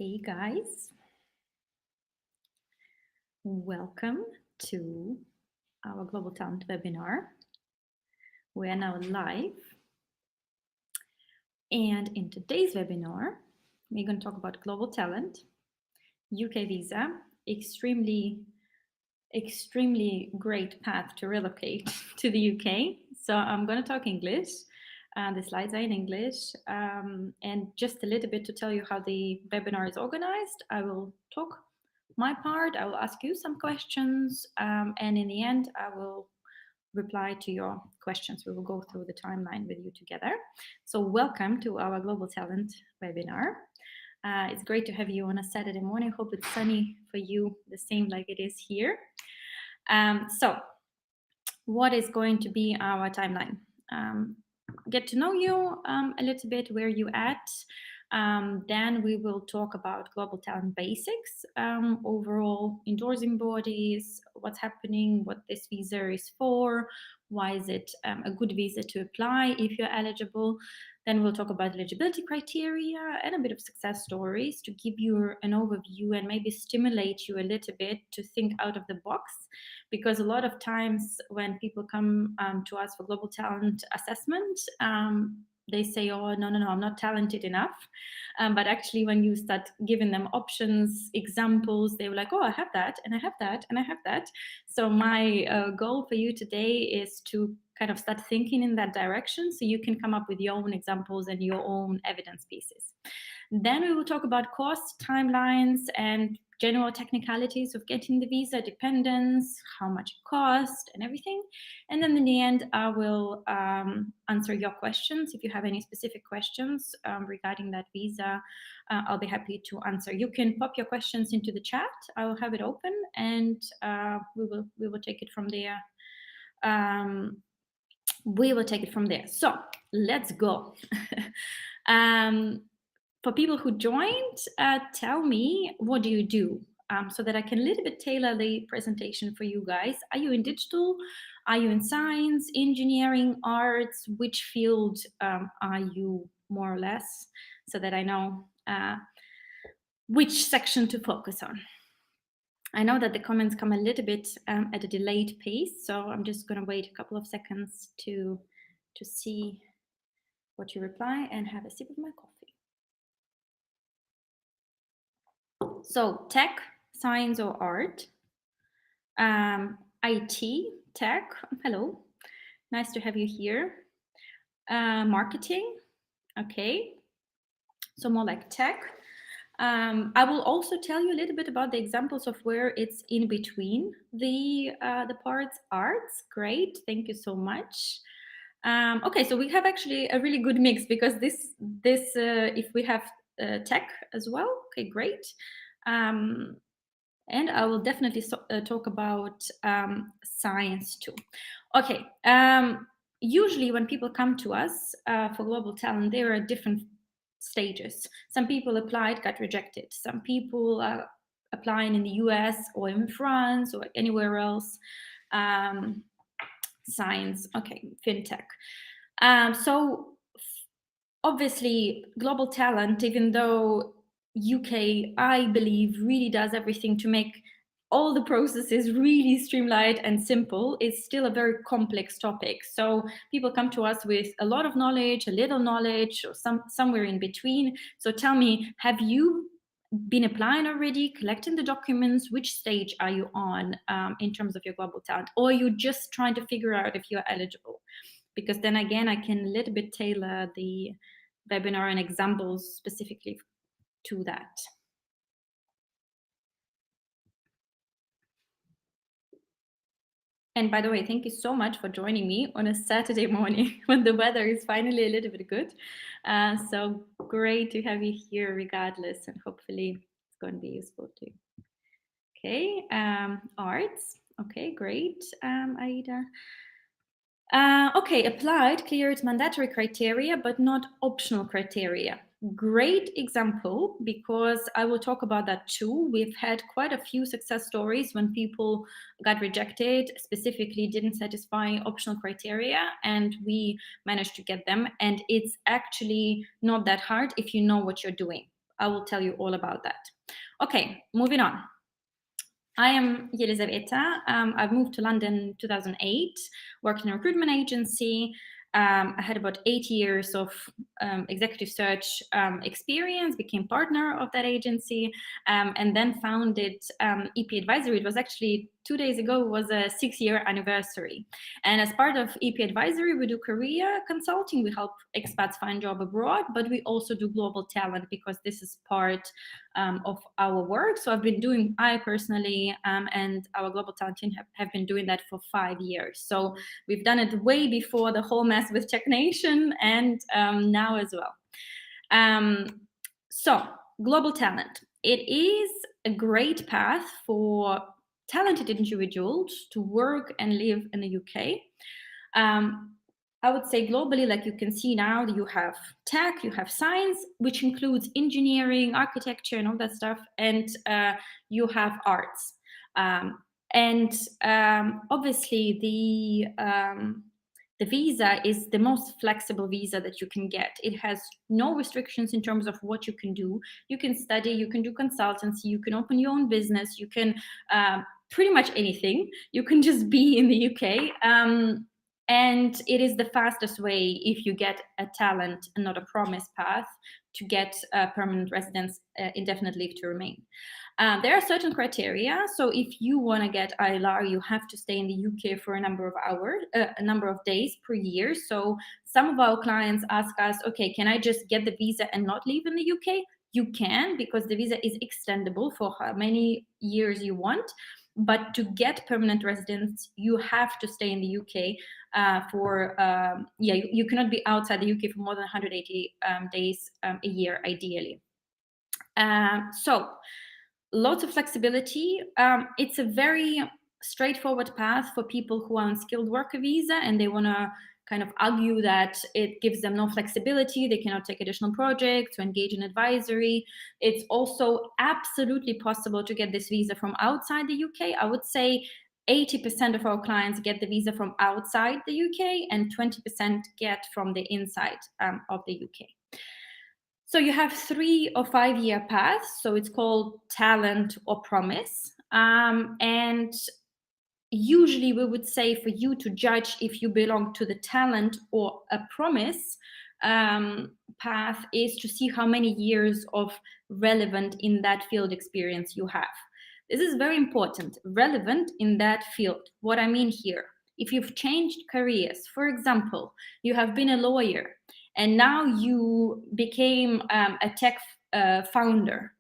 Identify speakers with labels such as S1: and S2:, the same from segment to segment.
S1: Hey guys, welcome to our Global Talent webinar. We are now live, and in today's webinar, we're going to talk about global talent, UK visa, extremely great path to relocate to the UK. So I'm going to talk English. The slides are in English, and just a little bit to tell you how the webinar is organized. I will talk my part, I will ask you some questions, and in the end, I will reply to your questions. We will go through the timeline with you together. So welcome to our Global Talent webinar. It's great to have you on a Saturday morning. Hope it's sunny for you, the same like it is here. So what is going to be our timeline? Get to know you a little bit, where you at. Then we will talk about global talent basics, overall endorsing bodies, what's happening, what this visa is for, why is it a good visa to apply if you're eligible. Then we'll talk about eligibility criteria and a bit of success stories to give you an overview and maybe stimulate you a little bit to think out of the box. Because a lot of times when people come to us for global talent assessment, they say, oh, no, I'm not talented enough. But actually, when you start giving them options, examples, they were like, oh, I have that, and I have that, and I have that. So my goal for you today is to kind of start thinking in that direction so you can come up with your own examples and your own evidence pieces. Then we will talk about cost, timelines, and general technicalities of getting the visa, dependence, how much it costs, and everything. And then in the end, I will answer your questions. If you have any specific questions regarding that visa, I'll be happy to answer. You can pop your questions into the chat. I will have it open, and we will take it from there. We will take it from there. So let's go. For people who joined, tell me, what do you do? So that I can a little bit tailor the presentation for you guys. Are you in digital? Are you in science, engineering, arts? Which field are you more or less? So that I know which section to focus on. I know that the comments come a little bit at a delayed pace, so I'm just going to wait a couple of seconds to see what you reply and have a sip of my coffee. So tech, science or art, IT, tech, hello, nice to have you here. Marketing, okay, so more like tech. I will also tell you a little bit about the examples of where it's in between the parts. Arts, great, thank you so much. Okay, so we have actually a really good mix, because this if we have tech as well, okay, great. And I will definitely talk about science too. Okay, usually when people come to us for global talent, there are different stages. Some people applied, got rejected. Some people are applying in the US or in France or anywhere else. Science, okay, fintech. So obviously global talent, even though UK, I believe, really does everything to make all the processes really streamlined and simple, it's still a very complex topic. So people come to us with a lot of knowledge, a little knowledge, or somewhere in between. So tell me, have you been applying already, collecting the documents? Which stage are you on in terms of your global talent? Or are you just trying to figure out if you're eligible? Because then again, I can a little bit tailor the webinar and examples specifically to that. And by the way, thank you so much for joining me on a Saturday morning when the weather is finally a little bit good. So great to have you here regardless, and hopefully it's going to be useful too. Okay, arts. Okay, great, Aida. Okay, applied, cleared mandatory criteria, but not optional criteria. Great example, because I will talk about that too. We've had quite a few success stories when people got rejected, specifically didn't satisfy optional criteria, and we managed to get them. And it's actually not that hard if you know what you're doing. I will tell you all about that. Okay, moving on. I am Elizaveta. I've moved to London in 2008, worked in a recruitment agency. I had about 8 years of executive search experience, became partner of that agency, and then founded EP Advisory. It was actually 2 days ago, was a 6-year anniversary. And as part of EP Advisory, we do career consulting. We help expats find job abroad, but we also do global talent because this is part of our work. So I personally and our global talent team have been doing that for 5 years. So we've done it way before the whole mess with Czech Nation and now as well. So global talent. It is a great path for talented individuals to work and live in the UK. I would say globally, like you can see now, you have tech, you have science, which includes engineering, architecture, and all that stuff, and you have arts. Obviously, the visa is the most flexible visa that you can get. It has no restrictions in terms of what you can do. You can study, you can do consultancy, you can open your own business, you can pretty much anything. You can just be in the UK. And it is the fastest way, if you get a talent and not a promise path, to get permanent residence, indefinite leave to remain. There are certain criteria. So if you want to get ILR, you have to stay in the UK for a number of days per year. So some of our clients ask us, okay, can I just get the visa and not leave in the UK? You can, because the visa is extendable for how many years you want. But to get permanent residence, you have to stay in the UK you cannot be outside the UK for more than 180 days a year, ideally. So lots of flexibility. It's a very straightforward path for people who are on skilled worker visa and they want to kind of argue that it gives them no flexibility, they cannot take additional projects, to engage in advisory. It's also absolutely possible to get this visa from outside the UK. I would say 80% of our clients get the visa from outside the UK and 20% get from the inside of the UK. So you have 3 or 5 year paths. So it's called talent or promise. And usually we would say for you to judge if you belong to the talent or a promise path is to see how many years of relevant in that field experience you have. This is very important, relevant in that field. What I mean here, if you've changed careers, for example, you have been a lawyer and now you became a tech founder,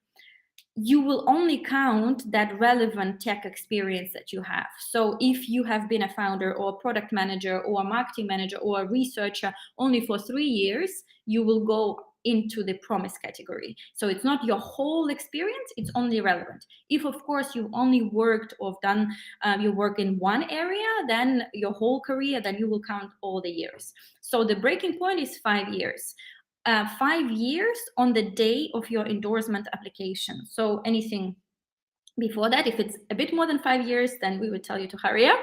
S1: you will only count that relevant tech experience that you have. So if you have been a founder or a product manager or a marketing manager or a researcher only for 3 years, you will go into the promise category. So it's not your whole experience, it's only relevant. If, of course, you've only worked or done your work in one area, then your whole career, then you will count all the years. So the breaking point is 5 years. 5 years on the day of your endorsement application. So anything before that, if it's a bit more than 5 years, then we would tell you to hurry up.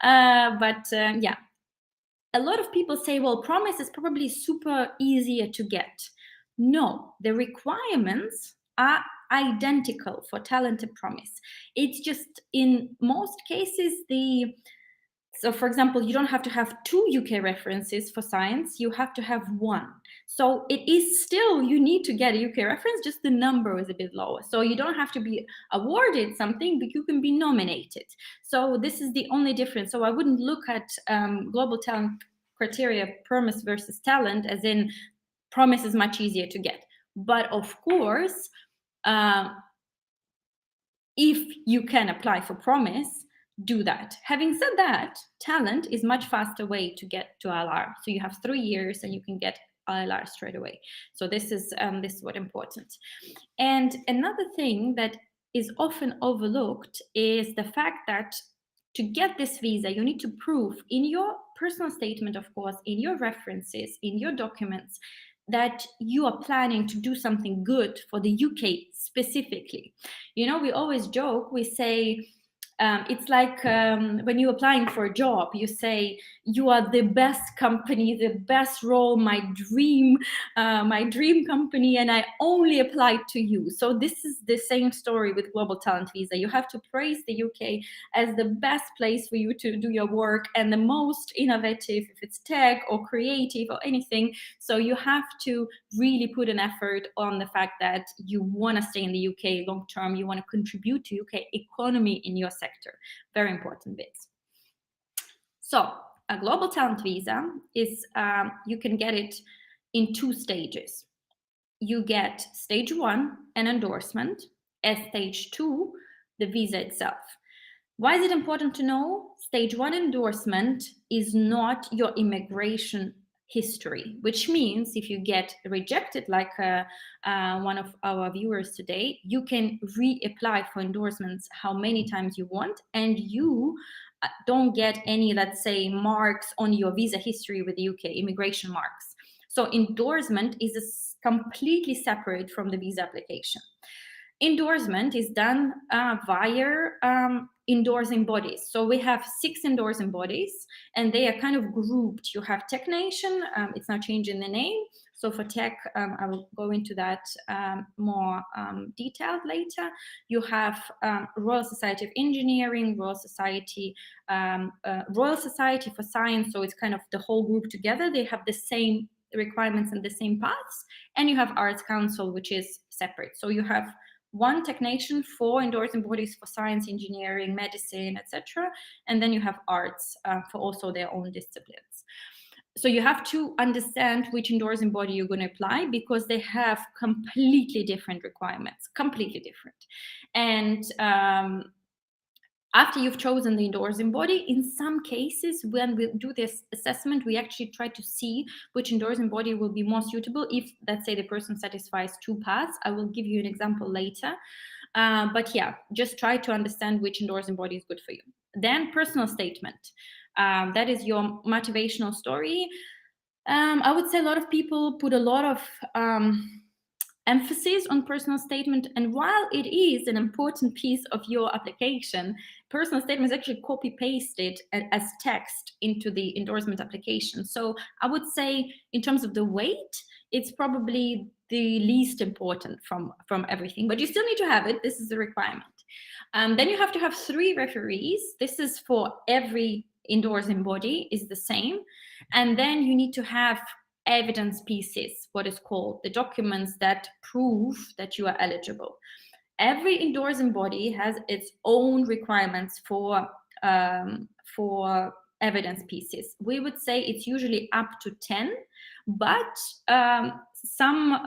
S1: Yeah, a lot of people say, well, promise is probably super easier to get. No, the requirements are identical for talented promise. It's just in most cases, so for example, you don't have to have 2 UK references for science, you have to have 1. So it is still, you need to get a UK reference, just the number is a bit lower. So you don't have to be awarded something, but you can be nominated. So this is the only difference. So I wouldn't look at global talent criteria, promise versus talent, as in promise is much easier to get. But of course, if you can apply for promise, do that. Having said that, talent is much faster way to get to ILR. So you have 3 years and you can get ILR straight away. So this is what important. And another thing that is often overlooked is the fact that to get this visa, you need to prove in your personal statement, of course, in your references, in your documents, that you are planning to do something good for the UK specifically. You know, we always joke, we say, It's like when you're applying for a job, you say you are the best company, the best role, my dream company, and I only applied to you. So this is the same story with Global Talent Visa. You have to praise the UK as the best place for you to do your work and the most innovative, if it's tech or creative or anything. So you have to really put an effort on the fact that you want to stay in the UK long term, you want to contribute to UK economy in your sector. Very important bits. So a global talent visa is, you can get it in 2 stages. You get stage 1, an endorsement, as stage 2, the visa itself. Why is it important to know? Stage 1 endorsement is not your immigration history, which means if you get rejected, like one of our viewers today, you can reapply for endorsements how many times you want, and you don't get any, let's say, marks on your visa history with the UK, immigration marks. So endorsement is completely separate from the visa application. Endorsement is done via endorsing bodies. So we have 6 endorsing bodies, and they are kind of grouped. You have Tech Nation, it's now changing the name. So for tech, I will go into that more detailed later. You have Royal Society of Engineering, Royal Society for Science. So it's kind of the whole group together. They have the same requirements and the same paths. And you have Arts Council, which is separate. So you have one technician for endorsing bodies for science, engineering, medicine, etc. And then you have arts for also their own disciplines. So you have to understand which endorsing body you're going to apply, because they have completely different requirements, completely different. And after you've chosen the endorsing body, in some cases, when we do this assessment, we actually try to see which endorsing body will be more suitable if, let's say, the person satisfies 2 paths. I will give you an example later. But yeah, just try to understand which endorsing body is good for you. Then personal statement. That is your motivational story. I would say a lot of people put a lot of emphasis on personal statement, and while it is an important piece of your application, personal statement is actually copy pasted as text into the endorsement application. So I would say in terms of the weight, it's probably the least important from everything, but you still need to have it. This is a requirement. Then you have to have 3 referees. This is for every endorsing body, is the same. And then you need to have evidence pieces, what is called the documents that prove that you are eligible. Every endorsing body has its own requirements for evidence pieces. We would say it's usually up to 10, but some,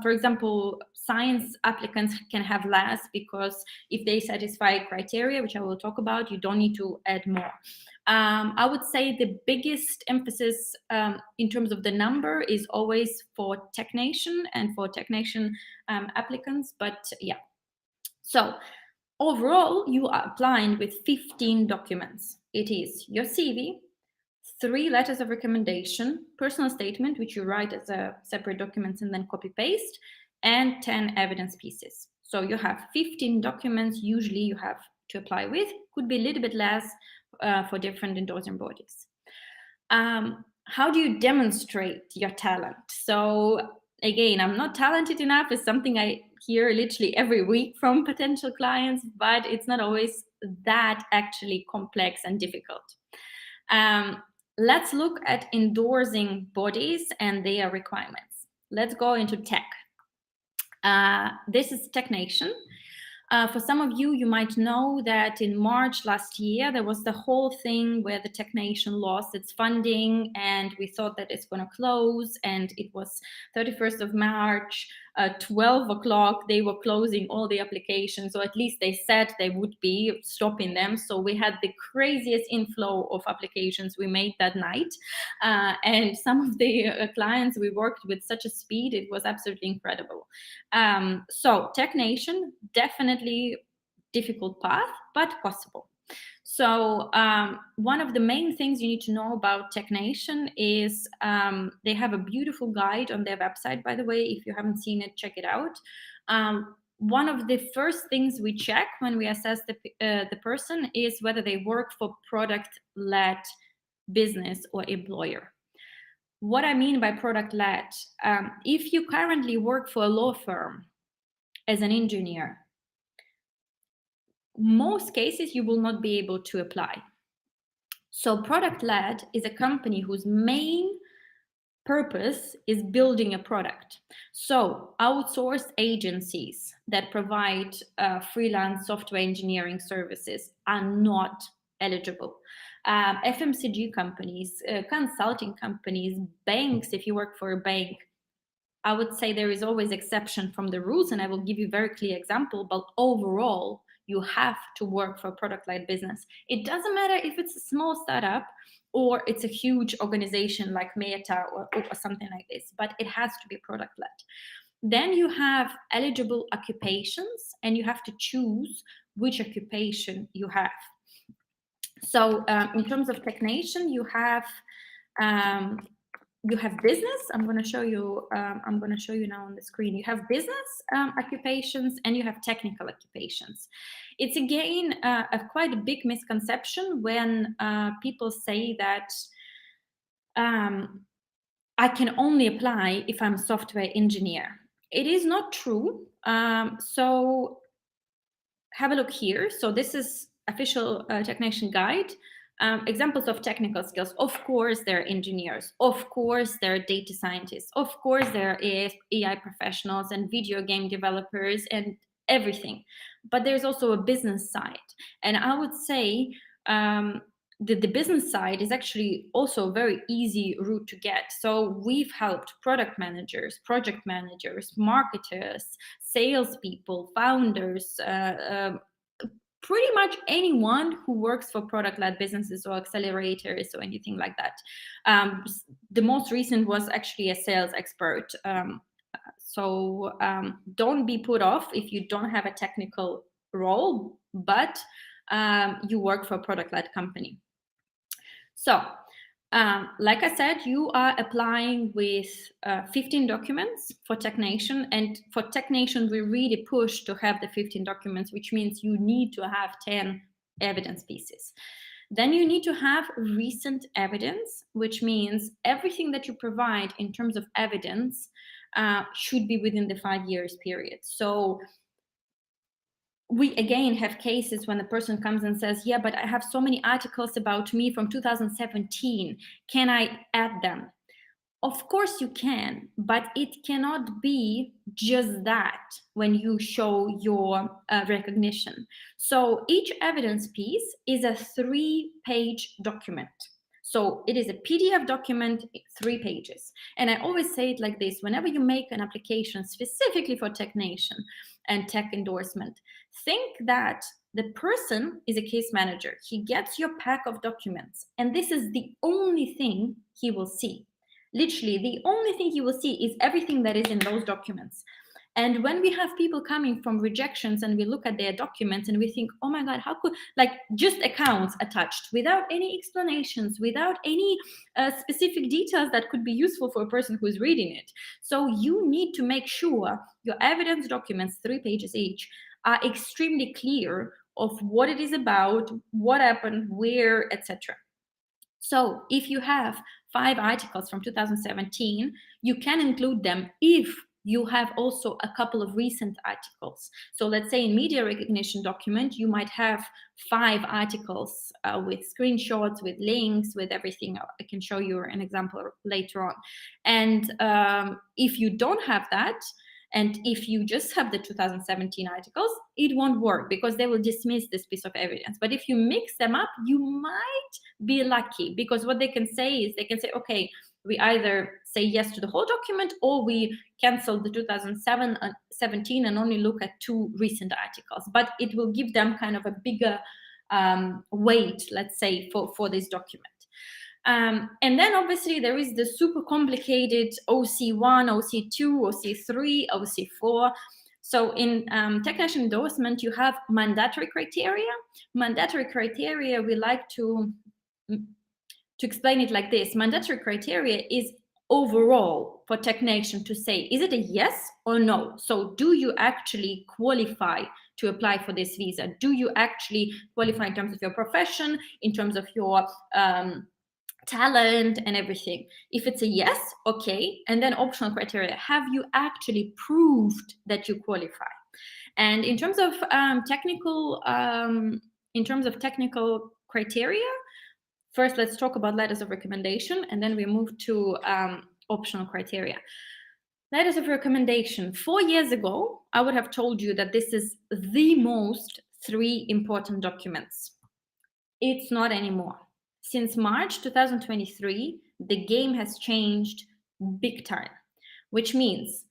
S1: for example, science applicants can have less, because if they satisfy criteria, which I will talk about, you don't need to add more. I would say the biggest emphasis in terms of the number is always for technician and for technician applicants, but yeah. So overall, you are applying with 15 documents. It is your CV, 3 letters of recommendation, personal statement, which you write as a separate document and then copy paste, and 10 evidence pieces. So you have 15 documents usually you have to apply with. Could be a little bit less for different endorsing bodies. How do you demonstrate your talent? So again, I'm not talented enough is something I hear literally every week from potential clients, but it's not always that actually complex and difficult. Let's look at endorsing bodies and their requirements. Let's go into tech. This is Tech Nation. For some of you, you might know that in March last year, there was the whole thing where the Tech Nation lost its funding, and we thought that it's going to close, and it was 31st of March, 12 o'clock, they were closing all the applications, or at least they said they would be stopping them. So we had the craziest inflow of applications we made that night. And some of the clients we worked with such a speed, it was absolutely incredible. So Tech Nation, definitely difficult path, but possible. So one of the main things you need to know about Tech Nation is they have a beautiful guide on their website, by the way. If you haven't seen it, check it out. one of the first things we check when we assess the person is whether they work for product-led business or employer. What I mean by product-led, if you currently work for a law firm as an engineer, most cases you will not be able to apply. So product-led is a company whose main purpose is building a product. So outsourced agencies that provide freelance software engineering services are not eligible. FMCG companies, consulting companies, banks, if you work for a bank, I would say there is always exception from the rules, and I will give you a very clear example, but overall, you have to work for a product-led business. It doesn't matter if it's a small startup or it's a huge organization like Meta or something like this, but it has to be product-led. Then you have eligible occupations, and you have to choose which occupation you have. So in terms of technician, you have business. I'm going to show you now on the screen. You have business occupations and you have technical occupations. It's again quite a big misconception when people say that I can only apply if I'm a software engineer. It is not true. So have a look here. So this is official technician guide. Examples of technical skills. Of course, there are engineers. Of course, there are data scientists. Of course, there are AI professionals and video game developers and everything. But there's also a business side. And I would say the business side is actually also a very easy route to get. So we've helped product managers, project managers, marketers, salespeople, founders, pretty much anyone who works for product-led businesses or accelerators or anything like that. The most recent was actually a sales expert. So don't be put off if you don't have a technical role, but you work for a product-led company. So like I said, you are applying with 15 documents for technician, and for technician we really push to have the 15 documents, which means you need to have 10 evidence pieces. Then you need to have recent evidence, which means everything that you provide in terms of evidence should be within the 5 years period. So we again have cases when the person comes and says, yeah, but I have so many articles about me from 2017. Can I add them? Of course you can, but it cannot be just that when you show your recognition. So each evidence piece is a 3-page document. So it is a PDF document, 3 pages. And I always say it like this: whenever you make an application specifically for technician and tech endorsement, think that the person is a case manager. He gets your pack of documents, and this is the only thing he will see. Literally, the only thing he will see is everything that is in those documents. And when we have people coming from rejections and we look at their documents and we think, oh my God, how could, like, just accounts attached without any explanations, without any specific details that could be useful for a person who is reading it. So you need to make sure your evidence documents, 3 pages each, are extremely clear of what it is about, what happened, where, etc. So if you have 5 articles from 2017, you can include them if you have also a couple of recent articles. So let's say in media recognition document, you might have 5 articles with screenshots, with links, with everything. I can show you an example later on. And if you don't have that, and if you just have the 2017 articles, it won't work because they will dismiss this piece of evidence. But if you mix them up, you might be lucky, because what they can say is they can say, okay, we either say yes to the whole document or we cancel the 2017 and only look at 2 recent articles. But it will give them kind of a bigger weight, let's say, for this document. And then obviously there is the super complicated OC1, OC2, OC3, OC4. So in technician endorsement, you have mandatory criteria. Mandatory criteria, we like to explain it like this. Mandatory criteria is overall for Tech Nation to say, is it a yes or no? So do you actually qualify to apply for this visa? Do you actually qualify in terms of your profession, in terms of your talent and everything? If it's a yes, okay. And then optional criteria, have you actually proved that you qualify? And in terms of technical criteria, first let's talk about letters of recommendation, and then we move to optional criteria. Letters of recommendation. 4 years ago, I would have told you that this is the most 3 important documents. It's not anymore. Since March 2023, the game has changed big time, which means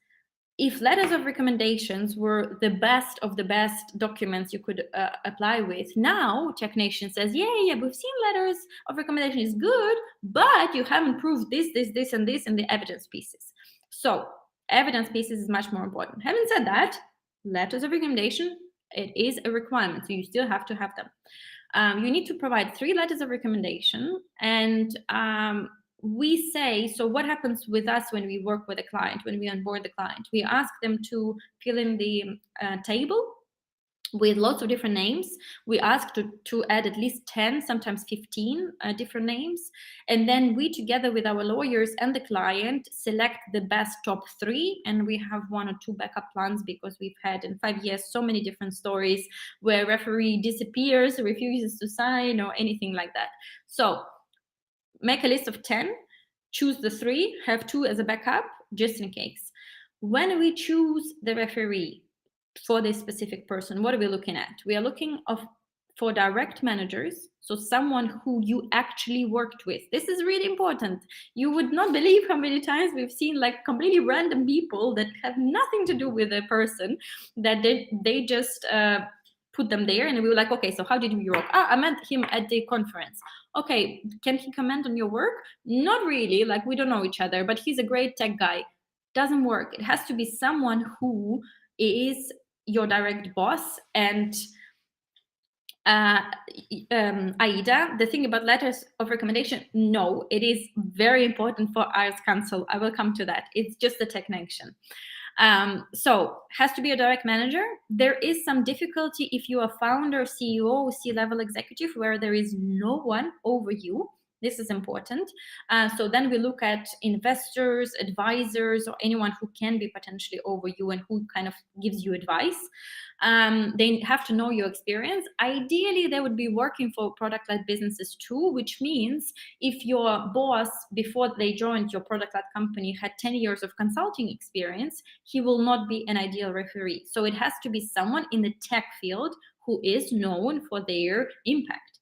S1: if letters of recommendations were the best of the best documents you could apply with, now Tech Nation says, yeah, we've seen letters of recommendation is good, but you haven't proved this, and this, and the evidence pieces. So evidence pieces is much more important. Having said that, letters of recommendation, it is a requirement, so you still have to have them. You need to provide 3 letters of recommendation, and we say, so what happens with us when we work with a client, when we onboard the client? We ask them to fill in the table with lots of different names. We ask to add at least 10, sometimes 15 different names. And then we, together with our lawyers and the client, select the best top 3. And we have 1 or 2 backup plans, because we've had in 5 years so many different stories where referee disappears, refuses to sign, or anything like that. So make a list of 10, choose the 3, have 2 as a backup, just in case. When we choose the referee for this specific person, what are we looking at? We are looking for direct managers, so someone who you actually worked with. This is really important. You would not believe how many times we've seen like completely random people that have nothing to do with a person, that they just put them there, and we were like, okay, so how did you work? I met him at the conference. Okay, can he comment on your work? Not really, like we don't know each other, but he's a great tech guy. Doesn't work. It has to be someone who is your direct boss. And Aida, the thing about letters of recommendation, no, it is very important for Arts Council. I will come to that. It's just a technician. So has to be a direct manager. There is some difficulty if you are founder, CEO, C-level executive, where there is no one over you. This is important. So then we look at investors, advisors, or anyone who can be potentially over you and who kind of gives you advice. They have to know your experience. Ideally, they would be working for product-led businesses too, which means if your boss, before they joined your product-led company, had 10 years of consulting experience, he will not be an ideal referee. So it has to be someone in the tech field who is known for their impact.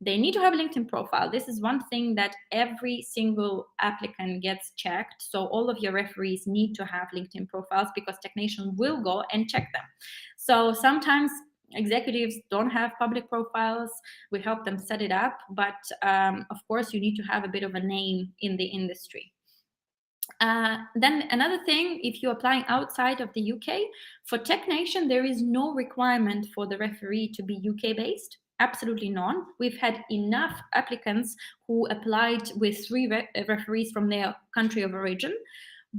S1: They need to have a LinkedIn profile. This is one thing that every single applicant gets checked. So all of your referees need to have LinkedIn profiles, because Tech Nation will go and check them. So sometimes executives don't have public profiles. We help them set it up. But of course, you need to have a bit of a name in the industry. Then another thing, if you're applying outside of the UK, for Tech Nation, there is no requirement for the referee to be UK based. Absolutely none. We've had enough applicants who applied with 3 referees from their country of origin.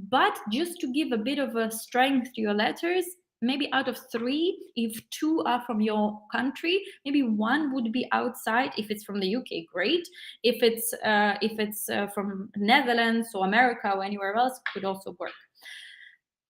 S1: But just to give a bit of a strength to your letters, maybe out of 3, if 2 are from your country, maybe 1 would be outside. If it's from the UK, great. If it's from Netherlands or America or anywhere else, could also work.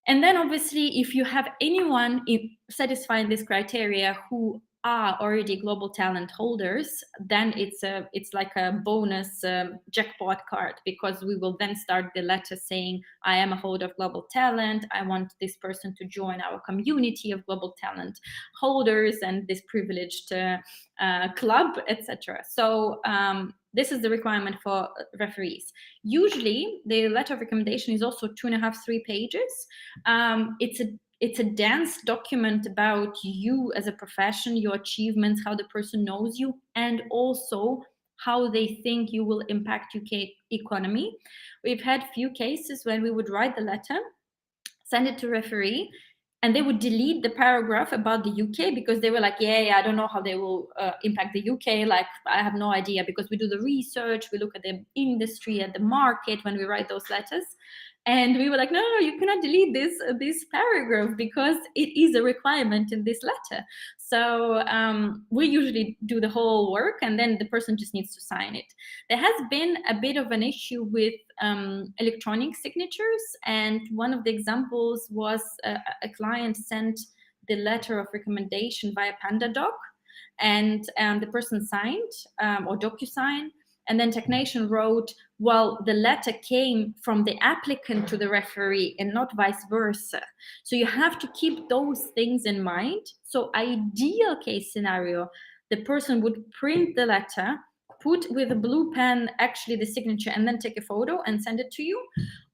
S1: And then obviously, if you have anyone satisfying this criteria who are already global talent holders, then it's like a bonus jackpot card, because we will then start the letter saying, I am a holder of global talent. I want this person to join our community of global talent holders and this privileged club, etc. So this is the requirement for referees. Usually, the letter of recommendation is also 2.5, 3 pages. It's a dense document about you as a profession, your achievements, how the person knows you, and also how they think you will impact UK economy. We've had few cases when we would write the letter, send it to referee, and they would delete the paragraph about the UK because they were like, yeah, I don't know how they will impact the UK. Like, I have no idea, because we do the research, we look at the industry and the market when we write those letters. And we were like, no, you cannot delete this paragraph because it is a requirement in this letter. So we usually do the whole work, and then the person just needs to sign it. There has been a bit of an issue with electronic signatures, and one of the examples was a client sent the letter of recommendation via PandaDoc, and the person signed, or DocuSign, and then technician wrote, well, the letter came from the applicant to the referee and not vice versa. So you have to keep those things in mind. So ideal case scenario, the person would print the letter, put with a blue pen actually the signature, and then take a photo and send it to you.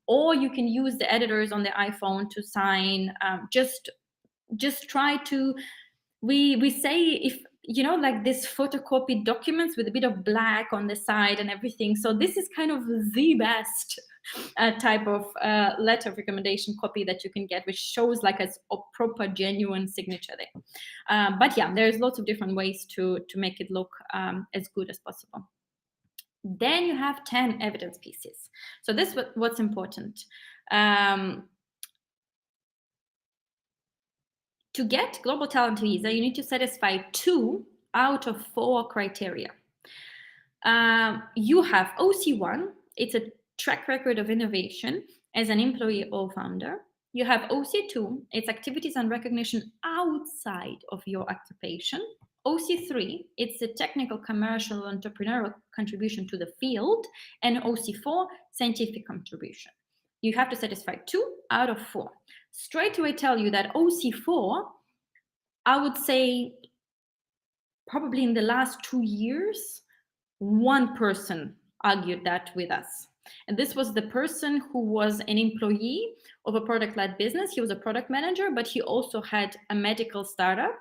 S1: Or you can use the editors on the iPhone to sign. Just try to, we say, if you know, like this photocopied documents with a bit of black on the side and everything. So this is kind of the best type of letter of recommendation copy that you can get, which shows like a proper genuine signature there. But yeah, there's lots of different ways to make it look as good as possible. Then you have 10 evidence pieces. So this is what's important. To get Global Talent Visa, you need to satisfy 2 out of 4 criteria. You have OC1, it's a track record of innovation as an employee or founder. You have OC2, it's activities and recognition outside of your occupation. OC3, it's a technical, commercial, entrepreneurial contribution to the field. And OC4, scientific contribution. You have to satisfy 2 out of 4. Straight away tell you that OC4, I would say probably in the last 2 years, 1 person argued that with us. And this was the person who was an employee of a product-led business. He was a product manager, but he also had a medical startup.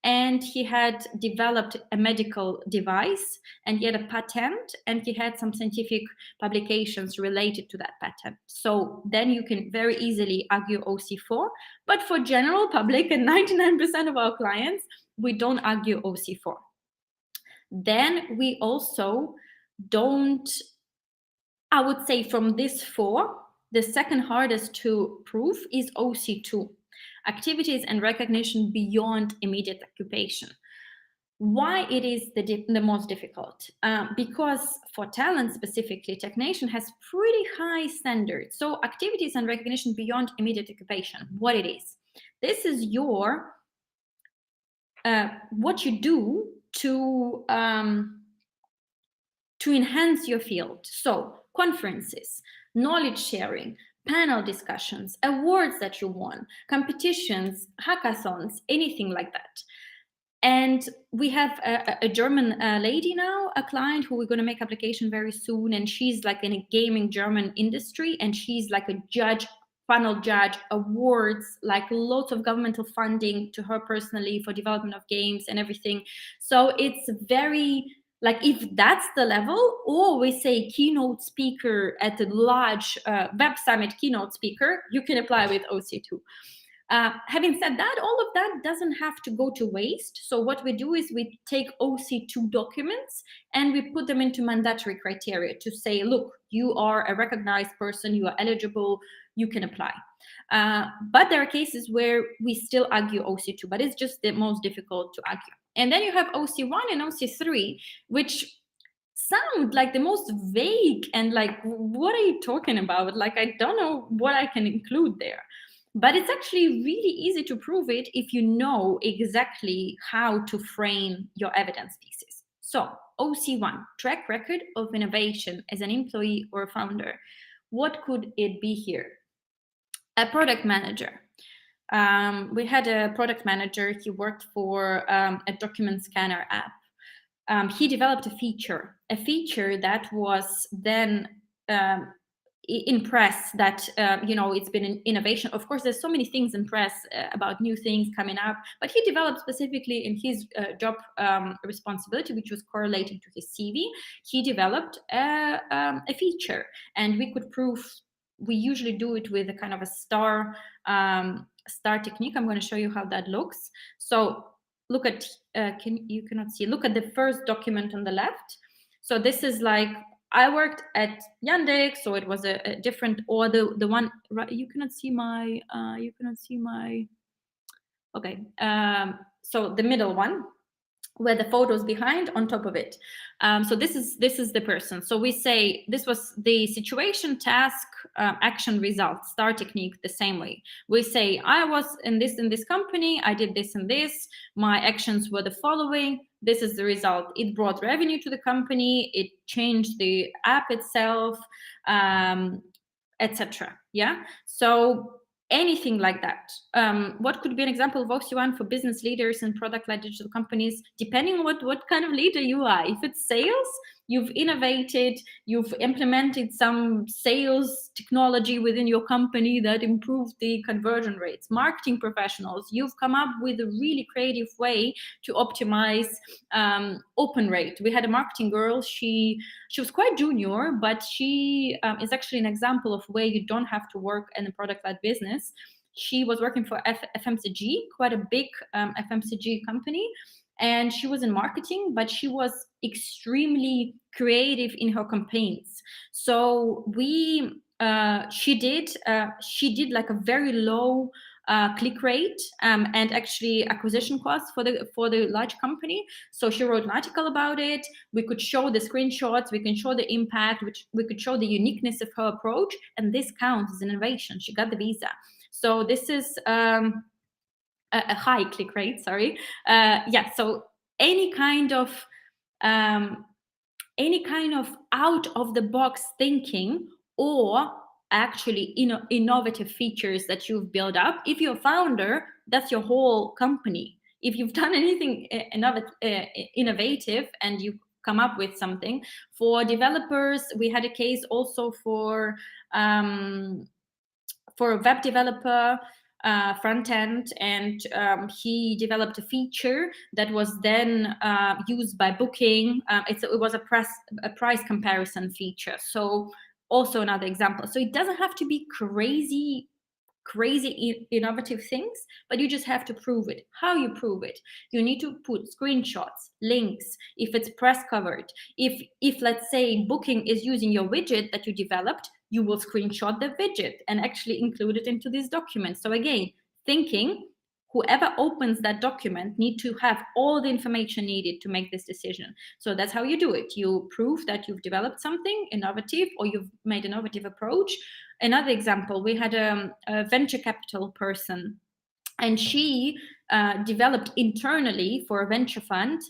S1: And he had developed a medical device, and he had a patent, and he had some scientific publications related to that patent. So then you can very easily argue OC4. But for general public and 99% of our clients, we don't argue OC4. Then we also don't, I would say from this 4, the second hardest to prove is OC2. Activities and recognition beyond immediate occupation. Why it is the most difficult? Because for talent specifically, technician has pretty high standards. So activities and recognition beyond immediate occupation, what it is. This is your, what you do to enhance your field. So conferences, knowledge sharing, panel discussions, awards that you won, competitions, hackathons, anything like that. And we have a German lady now, a client who we're going to make application very soon. And she's like in a gaming German industry. And she's like a judge, panel judge, awards, like lots of governmental funding to her personally for development of games and everything. So it's very, like, if that's the level, or we say keynote speaker at a large web summit keynote speaker, you can apply with OC2. Having said that, all of that doesn't have to go to waste. So what we do is we take OC2 documents and we put them into mandatory criteria to say, look, you are a recognized person, you are eligible, you can apply. But there are cases where we still argue OC2, but it's just the most difficult to argue. And then you have OC1 and OC3, which sound like the most vague and like, what are you talking about? Like, I don't know what I can include there. But it's actually really easy to prove it if you know exactly how to frame your evidence pieces. So OC1, track record of innovation as an employee or founder. What could it be here? A product manager. We had a product manager. He worked for a document scanner app. He developed a feature that was then in press that, it's been an innovation. Of course, there's so many things in press about new things coming up, but he developed specifically in his job responsibility, which was correlating to his CV. He developed a feature, and we could prove we usually do it with a kind of a star technique. I'm going to show you how that looks. So look at, you cannot see, look at the first document on the left. So this is like, I worked at Yandex, so it was a different, or the one, right, you cannot see my, okay. So the middle one, where the photos behind on top of it. So this is the person. So we say this was the situation, task, action, result, star technique, the same way. We say, I was in this company, I did this and this, my actions were the following, this is the result. It brought revenue to the company, it changed the app itself, etc. Yeah. So anything like that. What could be an example of OC1 for business leaders and product-led digital companies, depending on what kind of leader you are. If it's sales, you've innovated, you've implemented some sales technology within your company that improved the conversion rates. Marketing professionals, you've come up with a really creative way to optimize open rate. We had a marketing girl, she was quite junior, but she is actually an example of where you don't have to work in a product-led business. She was working for FMCG, quite a big FMCG company, and she was in marketing, but she was extremely creative in her campaigns. So she did like a very low click rate and actually acquisition costs for the large company. So she wrote an article about it. We could show the screenshots, we can show the impact, which we could show the uniqueness of her approach, and this counts as innovation. She got the visa. So this is a high click rate, sorry. Yeah, so any kind of out of the box thinking, or actually innovative features that you've built up. If you're a founder, that's your whole company. If you've done anything innovative and you come up with something. For developers, we had a case also for a web developer, front end, and he developed a feature that was then used by Booking. It was a price comparison feature. So also another example. So it doesn't have to be crazy innovative things, but you just have to prove it. How you prove it? You need to put screenshots, links, if it's press covered. If let's say Booking is using your widget that you developed, you will screenshot the widget and actually include it into this document. So again, thinking, whoever opens that document need to have all the information needed to make this decision. So that's how you do it. You prove that you've developed something innovative, or you've made an innovative approach. Another example, we had a venture capital person, and she developed internally for a venture fund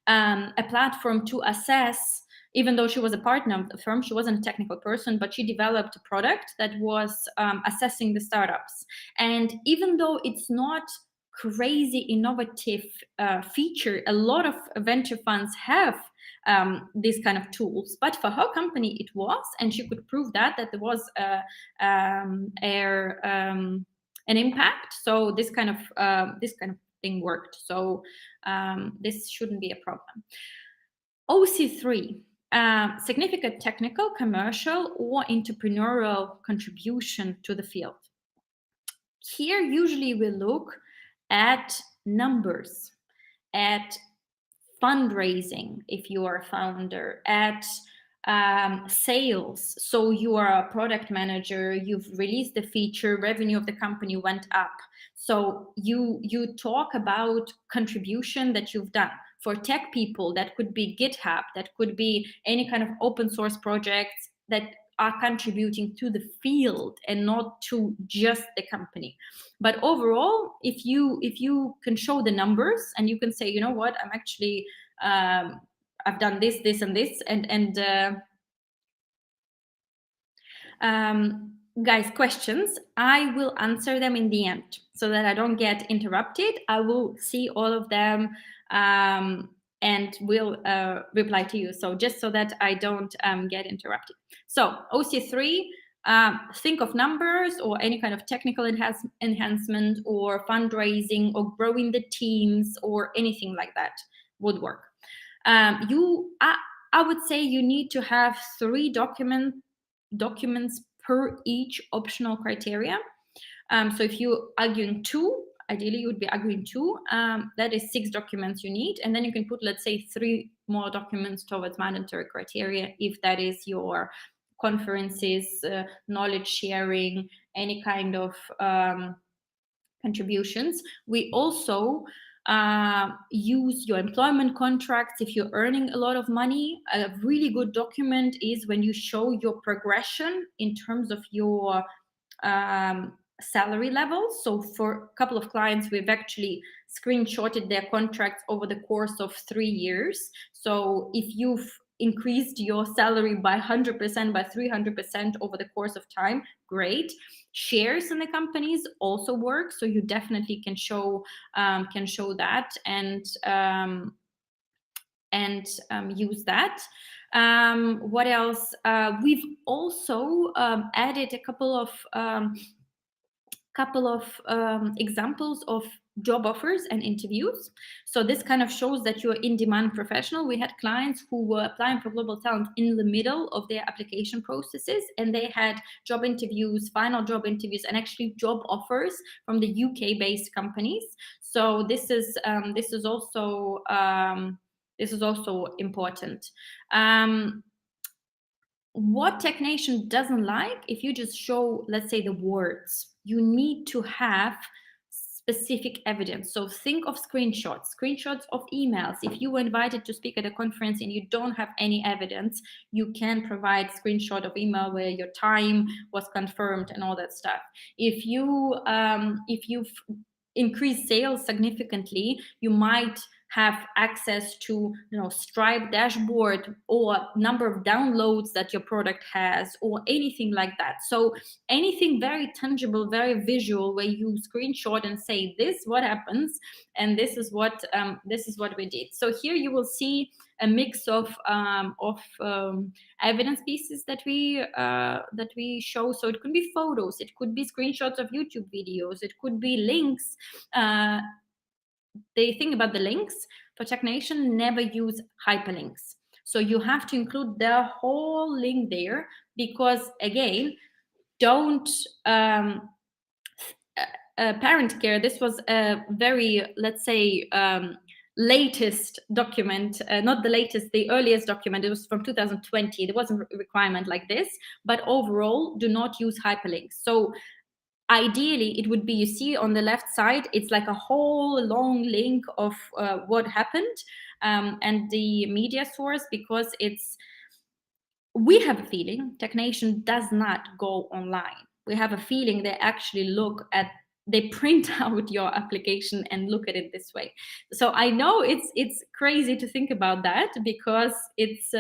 S1: a platform to assess. Even though she was a partner of the firm, she wasn't a technical person, but she developed a product that was assessing the startups. And even though it's not crazy innovative feature, a lot of venture funds have these kind of tools, but for her company it was, and she could prove that there was an impact. So this kind of thing worked. So this shouldn't be a problem. OC3, significant technical, commercial, or entrepreneurial contribution to the field. Here, usually we look at numbers, at fundraising, if you are a founder, at sales. So you are a product manager, you've released the feature, revenue of the company went up. So you talk about contribution that you've done. For tech people, that could be GitHub, that could be any kind of open source projects that are contributing to the field and not to just the company. But overall, if you can show the numbers and you can say, you know what, I'm actually I've done this, this, and this, and guys, questions, I will answer them in the end so that I don't get interrupted. I will see all of them and will reply to you. So just so that I don't get interrupted. So OC3, think of numbers or any kind of technical enhancement or fundraising or growing the teams or anything like that would work. I would say you need to have 3 documents per each optional criteria. So if you're arguing 2, ideally you would be arguing 2. That is 6 documents you need, and then you can put, let's say, 3 more documents towards mandatory criteria if that is your conferences, knowledge sharing, any kind of contributions. We also use your employment contracts if you're earning a lot of money. A really good document is when you show your progression in terms of your salary levels. So for a couple of clients, we've actually screenshotted their contracts over the course of 3 years. So if you've increased your salary by 100%, by 300% over the course of time, great. Shares in the companies also work, so you definitely can show that and use that. What else? We've also added a couple of examples of job offers and interviews. So this kind of shows that you're in-demand professional. We had clients who were applying for global talent in the middle of their application processes, and they had job interviews, final job interviews, and actually job offers from the UK-based companies. So this is also important. What TechNation doesn't like, if you just show, let's say, the words, you need to have specific evidence. So think of screenshots of emails. If you were invited to speak at a conference and you don't have any evidence, you can provide screenshot of email where your time was confirmed and all that stuff. If you've increased sales significantly, you might have access to, Stripe dashboard or number of downloads that your product has, or anything like that. So anything very tangible, very visual, where you screenshot and say, this what happens, and this is what we did. So here you will see a mix of evidence pieces that we show. So it could be photos, it could be screenshots of YouTube videos, it could be links. The thing about the links, for TechNation, never use hyperlinks. So you have to include the whole link there, because again, don't parent care. This was a very, let's say, latest document, not the latest, the earliest document. It was from 2020. There wasn't a requirement like this, but overall, do not use hyperlinks. So ideally, it would be, you see on the left side, it's like a whole long link of what happened and the media source, because we have a feeling TechNation does not go online. We have a feeling they actually they print out your application and look at it this way. So I know it's crazy to think about that, because it's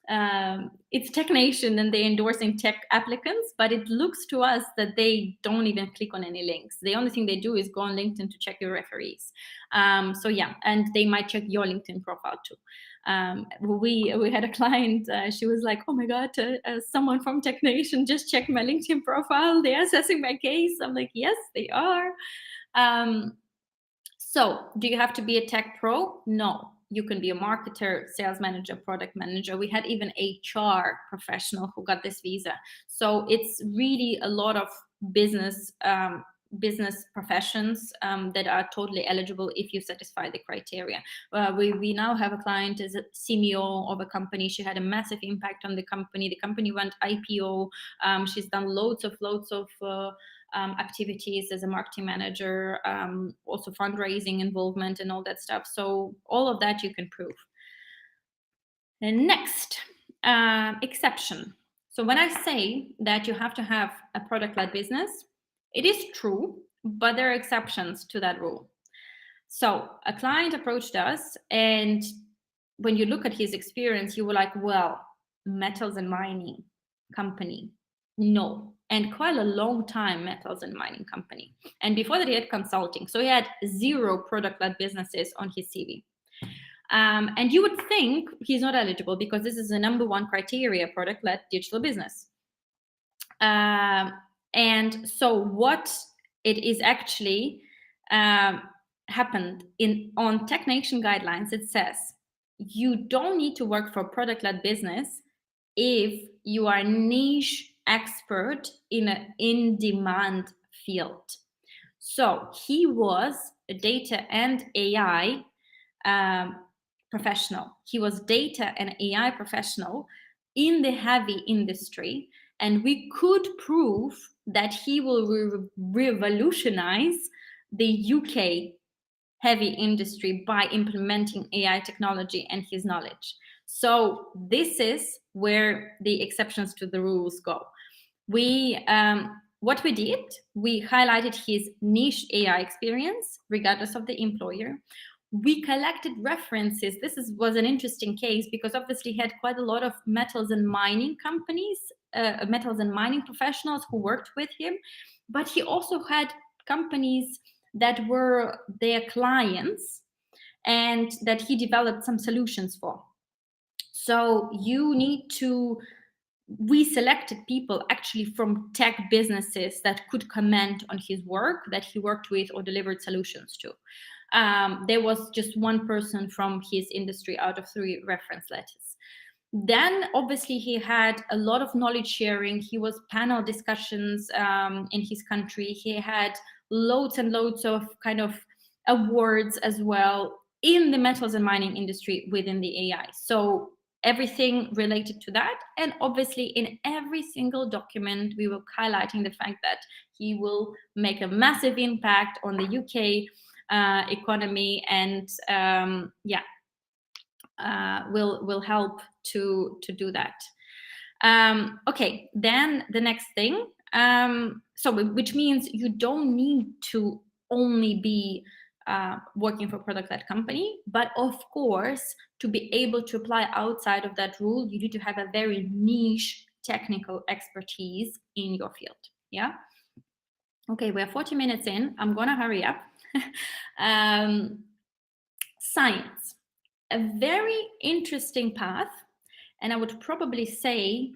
S1: TechNation and they're endorsing tech applicants, but it looks to us that they don't even click on any links. The only thing they do is go on LinkedIn to check your referees. So yeah, and they might check your LinkedIn profile too. We had a client, she was like, oh my God, someone from TechNation just checked my LinkedIn profile. They're assessing my case. I'm like, yes, they are. So do you have to be a tech pro? No. You can be a marketer, sales manager, product manager. We had even HR professional who got this visa. So it's really a lot of business professions that are totally eligible if you satisfy the criteria. We now have a client as a CMO of a company. She had a massive impact on the company. The company went IPO. She's done loads of activities as a marketing manager, also fundraising involvement and all that stuff. So all of that you can prove. And next, exception. So when I say that you have to have a product-led business, it is true, but there are exceptions to that rule. So a client approached us, and when you look at his experience, you were like, well, metals and mining company, no. And quite a long time metals and mining company. And before that, he had consulting. So he had 0 product-led businesses on his CV. And you would think he's not eligible, because this is the number 1 criteria, product-led digital business. And so what it is actually happened on TechNation guidelines, it says you don't need to work for a product-led business if you are niche expert in an in-demand field. So he was a data and AI professional. He was data and AI professional in the heavy industry, and we could prove that he will revolutionize the UK heavy industry by implementing AI technology and his knowledge. So this is where the exceptions to the rules go. What we did, we highlighted his niche AI experience, regardless of the employer. We collected references. Was an interesting case because obviously he had quite a lot of metals and mining companies, metals and mining professionals who worked with him, but he also had companies that were their clients and that he developed some solutions for. So we selected people actually from tech businesses that could comment on his work that he worked with or delivered solutions to. There was just one person from his industry out of 3 reference letters. Then obviously he had a lot of knowledge sharing. He was panel discussions in his country. He had loads and loads of kind of awards as well in the metals and mining industry within the AI. So everything related to that. And obviously in every single document, we were highlighting the fact that he will make a massive impact on the UK economy and will help to do that. Okay, then the next thing. Which means you don't need to only be working for a product-led company, but of course, to be able to apply outside of that rule, you need to have a very niche technical expertise in your field. Yeah. Okay, we're 40 minutes in. I'm gonna hurry up. Science, a very interesting path, and I would probably say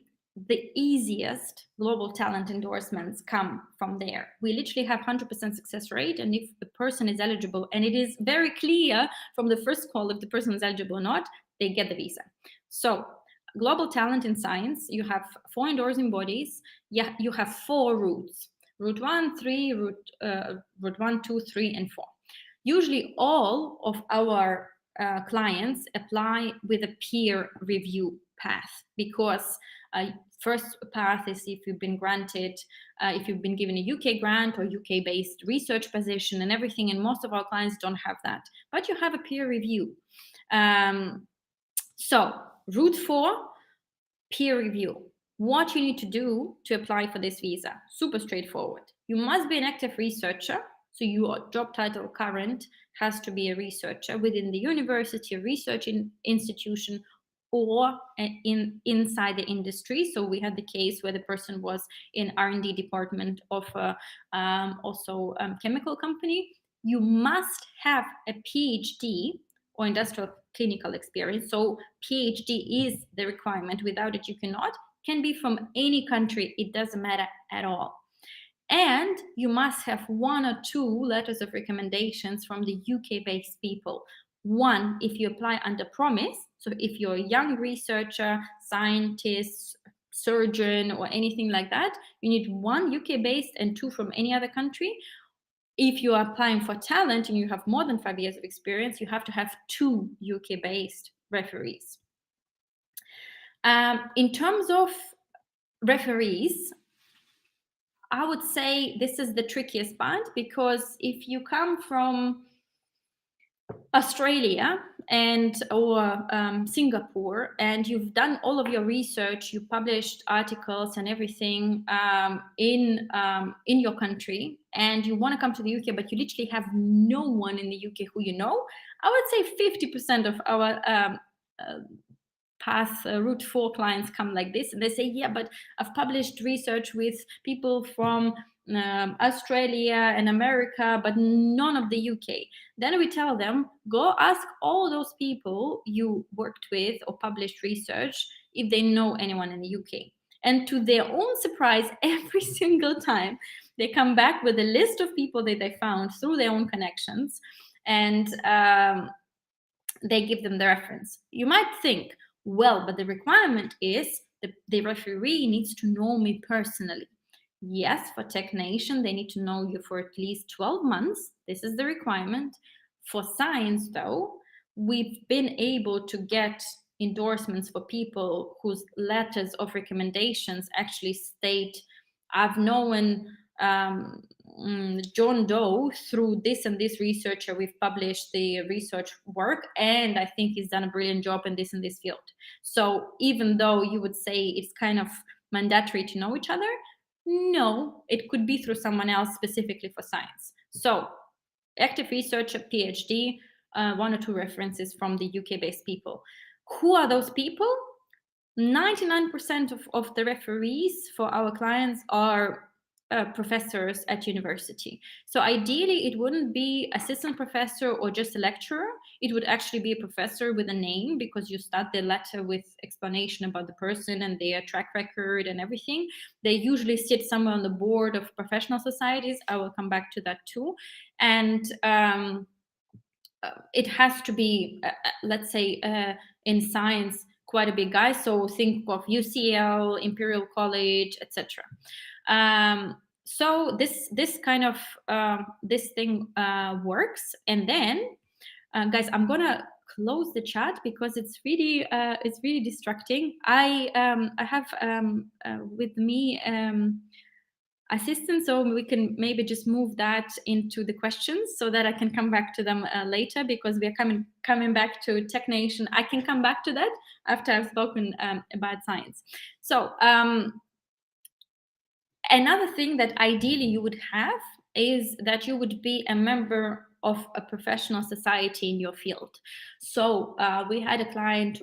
S1: the easiest global talent endorsements come from there. We literally have 100% success rate, and if the person is eligible, and it is very clear from the first call if the person is eligible or not, they get the visa. So global talent in science, you have 4 endorsing bodies. Yeah, you have 4 routes. Route 1, 3, route 1, 2, 3, and 4. Usually all of our clients apply with a peer review path because first path is if you've been granted, if you've been given a UK grant or UK-based research position and everything, and most of our clients don't have that, but you have a peer review. So route 4, peer review. What you need to do to apply for this visa, super straightforward. You must be an active researcher. So your job title current has to be a researcher within the university, a research institution, or inside the industry. So we had the case where the person was in R&D department of also chemical company. You must have a PhD or industrial clinical experience. So PhD is the requirement. Without it, you cannot. Can be from any country. It doesn't matter at all. And you must have 1 or 2 letters of recommendations from the UK-based people. 1, if you apply under promise. So if you're a young researcher, scientist, surgeon, or anything like that, you need 1 UK-based and 2 from any other country. If you are applying for talent and you have more than 5 years of experience, you have to have 2 UK-based referees. In terms of referees, I would say this is the trickiest part because if you come from Australia or Singapore and you've done all of your research, you published articles and everything in your country, and you want to come to the UK, but you literally have no one in the UK who you know, I would say 50% of our path route 4 clients come like this, and they say, yeah, but I've published research with people from Australia and America, but none of the UK. Then we tell them, go ask all those people you worked with or published research if they know anyone in the UK. And to their own surprise, every single time they come back with a list of people that they found through their own connections, and they give them the reference. You might think, well, but the requirement is the referee needs to know me personally. Yes, for Tech Nation, they need to know you for at least 12 months. This is the requirement. For science, though, we've been able to get endorsements for people whose letters of recommendations actually state, I've known John Doe through this and this researcher. We've published the research work, and I think he's done a brilliant job in this and this field. So even though you would say it's kind of mandatory to know each other, no, it could be through someone else specifically for science. So active research, a PhD, one or two references from the UK-based people. Who are those people? 99% of the referees for our clients are professors at university. So ideally, it wouldn't be assistant professor or just a lecturer. It would actually be a professor with a name, because you start the letter with explanation about the person and their track record and everything. They usually sit somewhere on the board of professional societies. I will come back to that too. And it has to be, let's say, in science, quite a big guy. So think of UCL, Imperial College, etc. So this kind of this thing works. And then, guys, I'm gonna close the chat because it's really distracting. I have with me assistant, so we can maybe just move that into the questions so that I can come back to them later, because we are coming back to Tech Nation. I can come back to that after I've spoken about science. So another thing that ideally you would have is that you would be a member of a professional society in your field. So we had a client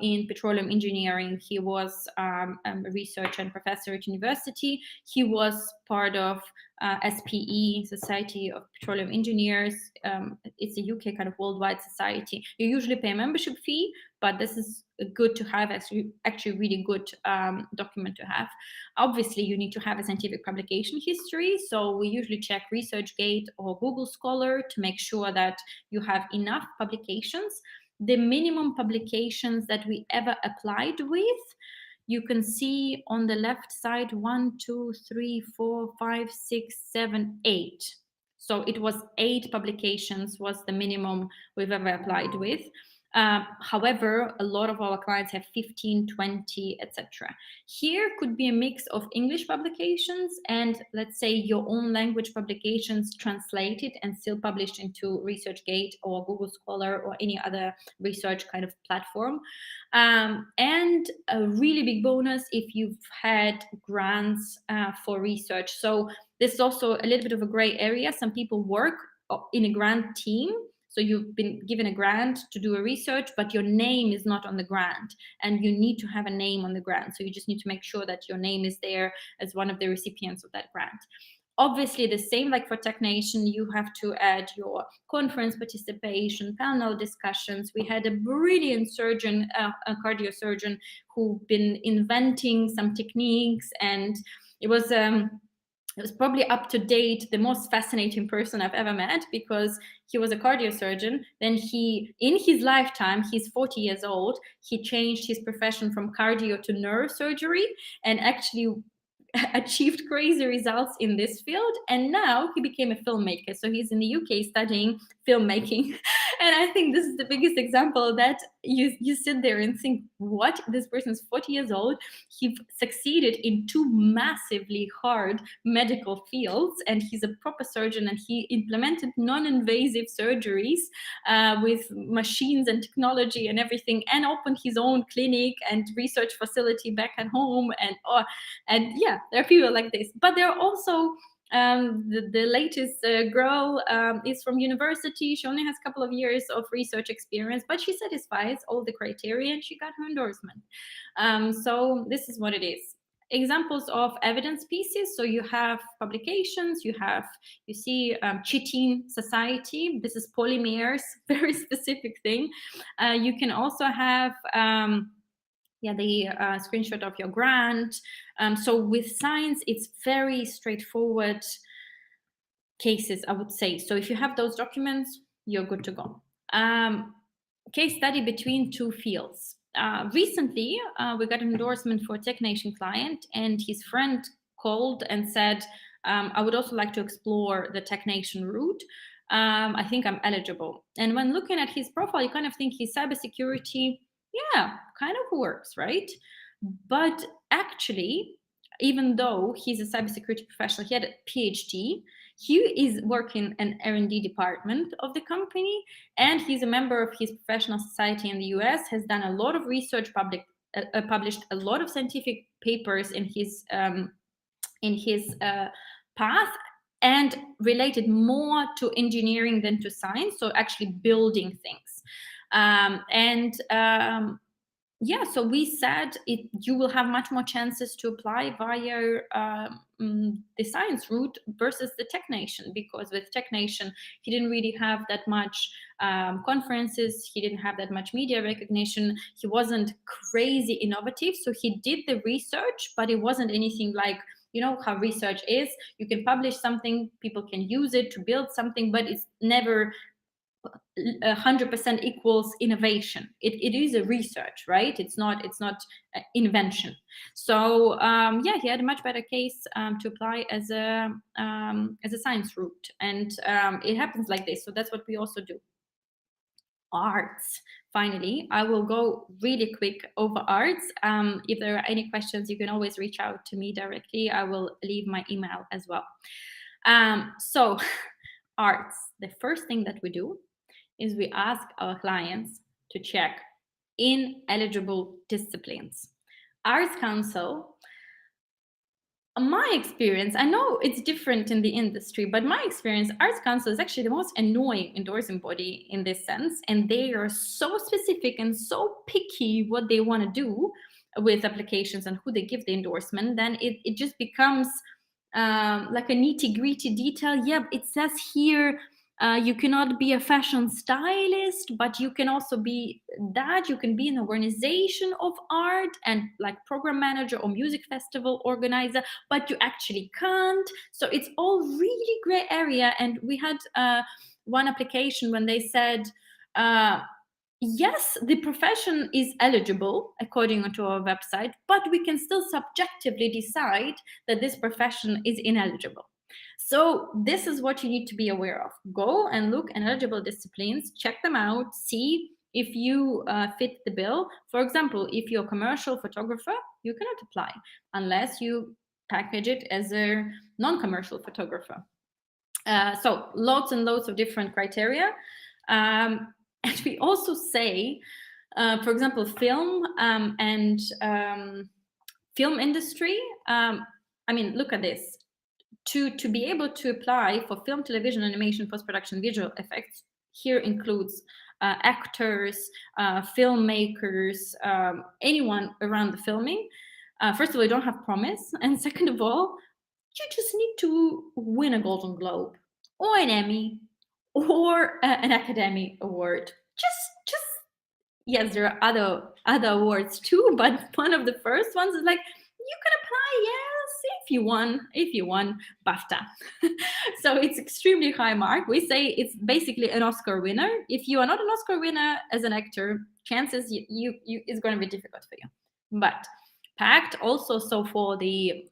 S1: in petroleum engineering. He was a researcher and professor at university. He was part of SPE, Society of Petroleum Engineers. It's a UK kind of worldwide society. You usually pay a membership fee, but this is good to have, actually really good document to have. Obviously, you need to have a scientific publication history. So we usually check ResearchGate or Google Scholar to make sure that you have enough publications. The minimum publications that we ever applied with, you can see on the left side, 1, 2, 3, 4, 5, 6, 7, 8. So it was 8 publications was the minimum we've ever applied with. However, a lot of our clients have 15, 20, etc. Here could be a mix of English publications and, let's say, your own language publications translated and still published into ResearchGate or Google Scholar or any other research kind of platform. And a really big bonus if you've had grants for research. So this is also a little bit of a gray area. Some people work in a grant team. So you've been given a grant to do a research, but your name is not on the grant, and you need to have a name on the grant. So you just need to make sure that your name is there as one of the recipients of that grant. Obviously, the same like for Tech Nation, you have to add your conference participation, panel discussions. We had a brilliant surgeon, a cardiosurgeon, who'd been inventing some techniques, and it was probably up to date the most fascinating person I've ever met, because he was a cardiosurgeon. Then he, in his lifetime, he's 40 years old, he changed his profession from cardio to neurosurgery and actually achieved crazy results in this field. And now he became a filmmaker. So he's in the UK studying filmmaking. And I think this is the biggest example that you sit there and think, what? This person's 40 years old. He succeeded in 2 massively hard medical fields, and he's a proper surgeon, and he implemented non-invasive surgeries with machines and technology and everything, and opened his own clinic and research facility back at home. And yeah, there are people like this. But there are also the latest girl is from university. She only has a couple of years of research experience, but she satisfies all the criteria and she got her endorsement. So this is what it is. Examples of evidence pieces. So you have publications, you see Chitin Society. This is polymers, very specific thing. You can also have the screenshot of your grant. So with science, it's very straightforward cases, I would say. So if you have those documents, you're good to go. Case study between 2 fields. recently, we got an endorsement for a Tech Nation client, and his friend called and said, I would also like to explore the Tech Nation route. I think I'm eligible. And when looking at his profile, you kind of think his cybersecurity, yeah, kind of works, right? But actually, even though he's a cybersecurity professional, he had a PhD. He is working in R&D department of the company, and he's a member of his professional society in the US. Has done a lot of research, published a lot of scientific papers in his path, and related more to engineering than to science. So actually building things, yeah, so we said you will have much more chances to apply via the science route versus the Tech Nation, because with Tech Nation, he didn't really have that much conferences, he didn't have that much media recognition, he wasn't crazy innovative. So he did the research, but it wasn't anything like, you know how research is. You can publish something, people can use it to build something, but it's never 100% equals innovation. It is a research, right? It's not invention. So yeah, he had a much better case to apply as a science route, and it happens like this. So that's what we also do. Arts. Finally, I will go really quick over arts. If there are any questions, you can always reach out to me directly. I will leave my email as well. So arts, the first thing that we do is we ask our clients to check ineligible disciplines. Arts Council, my experience, I know it's different in the industry, but my experience, Arts Council is actually the most annoying endorsing body in this sense. And they are so specific and so picky what they want to do with applications and who they give the endorsement, then it just becomes like a nitty-gritty detail. Yeah, it says here you cannot be a fashion stylist, but you can also be that. You can be an organization of art and like program manager or music festival organizer, but you actually can't. So it's all really gray area. And we had one application when they said, yes, the profession is eligible according to our website, but we can still subjectively decide that this profession is ineligible. So this is what you need to be aware of. Go and look at eligible disciplines, check them out, see if you fit the bill. For example, if you're a commercial photographer, you cannot apply unless you package it as a non-commercial photographer. So lots and lots of different criteria. And we also say, for example, film and film industry. I mean, look at this. To be able to apply for film, television, animation, post-production, visual effects, here includes actors, filmmakers, anyone around the filming. First of all, you don't have promise. And second of all, you just need to win a Golden Globe or an Emmy or an Academy Award. Just yes, there are other awards too, but one of the first ones is like, you can apply, yes, if you won BAFTA. So it's extremely high mark. We say it's basically an Oscar winner. If you are not an Oscar winner as an actor, chances you it's going to be difficult for you. But PACT also, so for the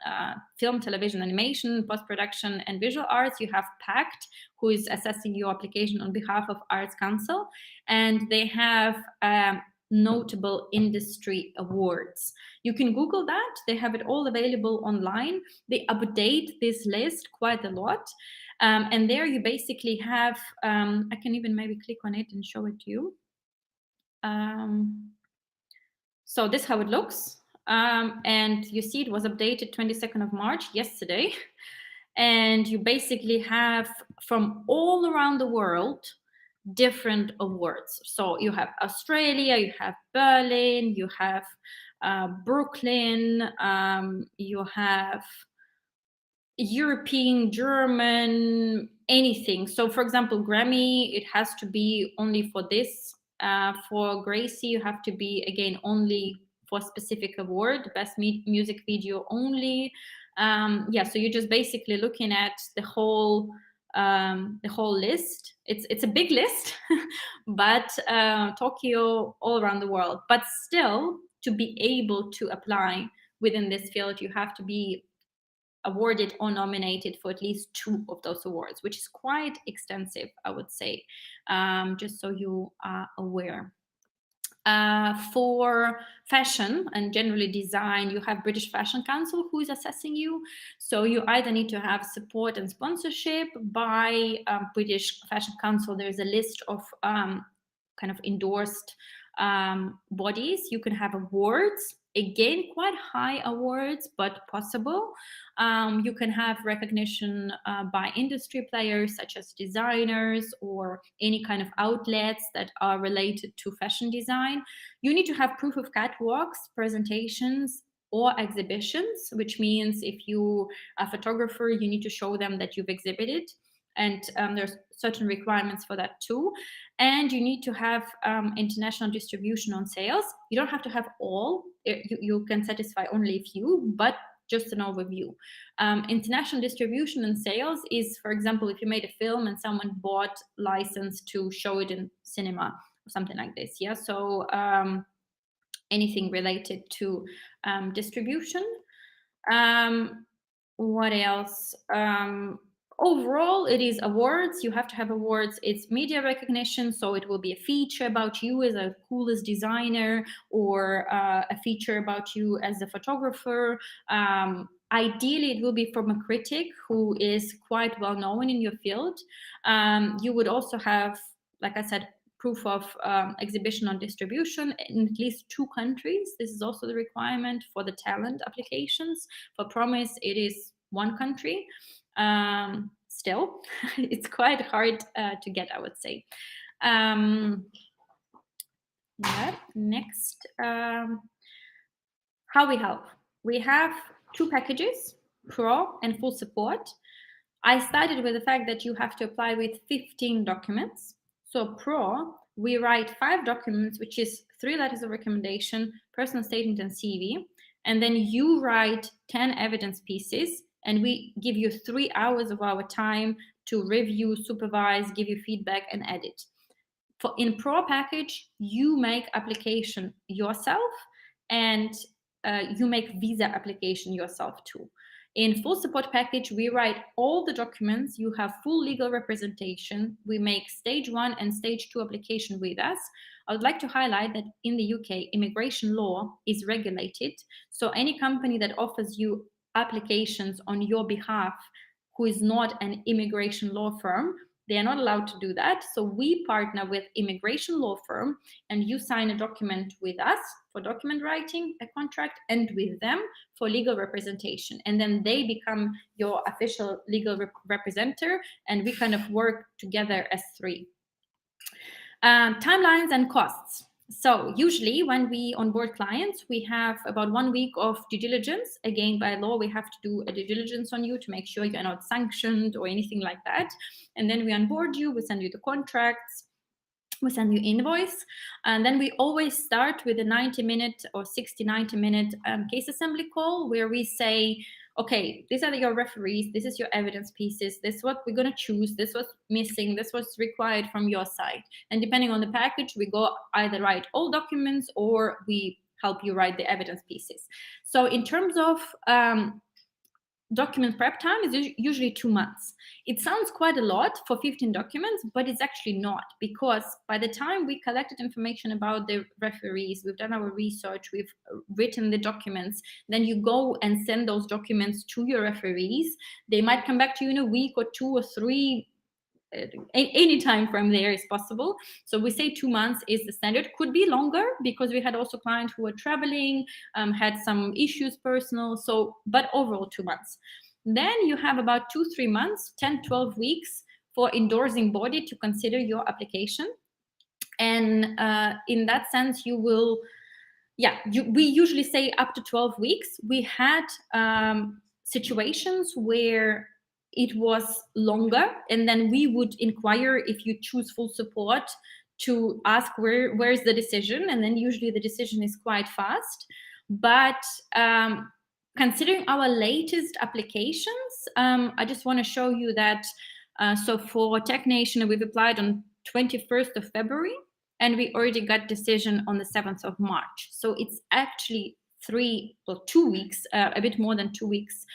S1: film, television, animation, post-production, and visual arts, you have PACT, who is assessing your application on behalf of Arts Council, and they have notable industry awards. You can Google that. They have it all available online. They update this list quite a lot. And there you basically have, I can even maybe click on it and show it to you. So this is how it looks. And you see it was updated 22nd of March, yesterday. And you basically have from all around the world different awards. So you have Australia, you have Berlin, you have Brooklyn, you have European, German, anything. So for example, Grammy, it has to be only for this. For Gracie, you have to be, again, only for a specific award, best music video only. Yeah, so you're just basically looking at the whole the whole list. It's a big list, but Tokyo, all around the world. But still, to be able to apply within this field, you have to be awarded or nominated for at least 2 of those awards, which is quite extensive, I would say, just so you are aware. For fashion and generally design, you have British Fashion Council who is assessing you. So you either need to have support and sponsorship by British Fashion Council. There's a list of kind of endorsed bodies. You can have awards, again, quite high awards, but possible. You can have recognition by industry players such as designers or any kind of outlets that are related to fashion design. You need to have proof of catwalks, presentations, or exhibitions, which means if you are a photographer, you need to show them that you've exhibited. And there's certain requirements for that too. And you need to have international distribution on sales. You don't have to have all. You can satisfy only a few, but just an overview. International distribution and sales is, for example, if you made a film and someone bought license to show it in cinema or something like this. Yeah. So anything related to distribution. What else? Overall, it is awards. You have to have awards. It's media recognition, so it will be a feature about you as a coolest designer, or a feature about you as a photographer. Ideally, it will be from a critic who is quite well known in your field. You would also have, like I said, proof of exhibition on distribution in at least 2 countries. This is also the requirement for the talent applications. For Promise, it is 1 country. Still, it's quite hard to get, I would say. Yeah. Next, how we help. We have 2 packages, Pro and Full Support. I started with the fact that you have to apply with 15 documents. So Pro, we write 5 documents, which is 3 letters of recommendation, personal statement, and CV. And then you write 10 evidence pieces, and we give you 3 hours of our time to review, supervise, give you feedback, and edit. In Pro package, you make application yourself, and you make visa application yourself too. In Full Support package, we write all the documents. You have full legal representation. We make stage 1 and stage 2 application with us. I would like to highlight that in the UK, immigration law is regulated. So any company that offers you applications on your behalf who is not an immigration law firm, they are not allowed to do that. So we partner with immigration law firm, and you sign a document with us for document writing, a contract, and with them for legal representation. And then they become your official legal representative, and we kind of work together as 3. Timelines and costs. So usually when we onboard clients, we have about 1 week of due diligence. Again, by law, we have to do a due diligence on you to make sure you're not sanctioned or anything like that. And then we onboard you, we send you the contracts, we send you invoice. And then we always start with a 90-minute or 90-minute case assembly call where we say, okay, these are your referees, this is your evidence pieces, this is what we're going to choose, this was missing, this was required from your side. And depending on the package, we go either write all documents or we help you write the evidence pieces. So in terms of document prep time is usually 2 months. It sounds quite a lot for 15 documents, but it's actually not, because by the time we collected information about the referees, we've done our research, we've written the documents, then you go and send those documents to your referees. They might come back to you in a week or 2 or 3. Any time from there is possible. So we say 2 months is the standard. Could be longer because we had also clients who were traveling, had some issues personal. So, but overall 2 months. Then you have about 2-3 months, 10-12 weeks for endorsing body to consider your application. And in that sense, you will, we usually say up to 12 weeks. We had situations where it was longer, and then we would inquire if you choose Full Support to ask where is the decision, and then usually the decision is quite fast. But considering our latest applications, I just want to show you that So for Tech Nation, we've applied on 21st of February, and we already got decision on the 7th of March. So it's actually 2 weeks, a bit more than 2 weeks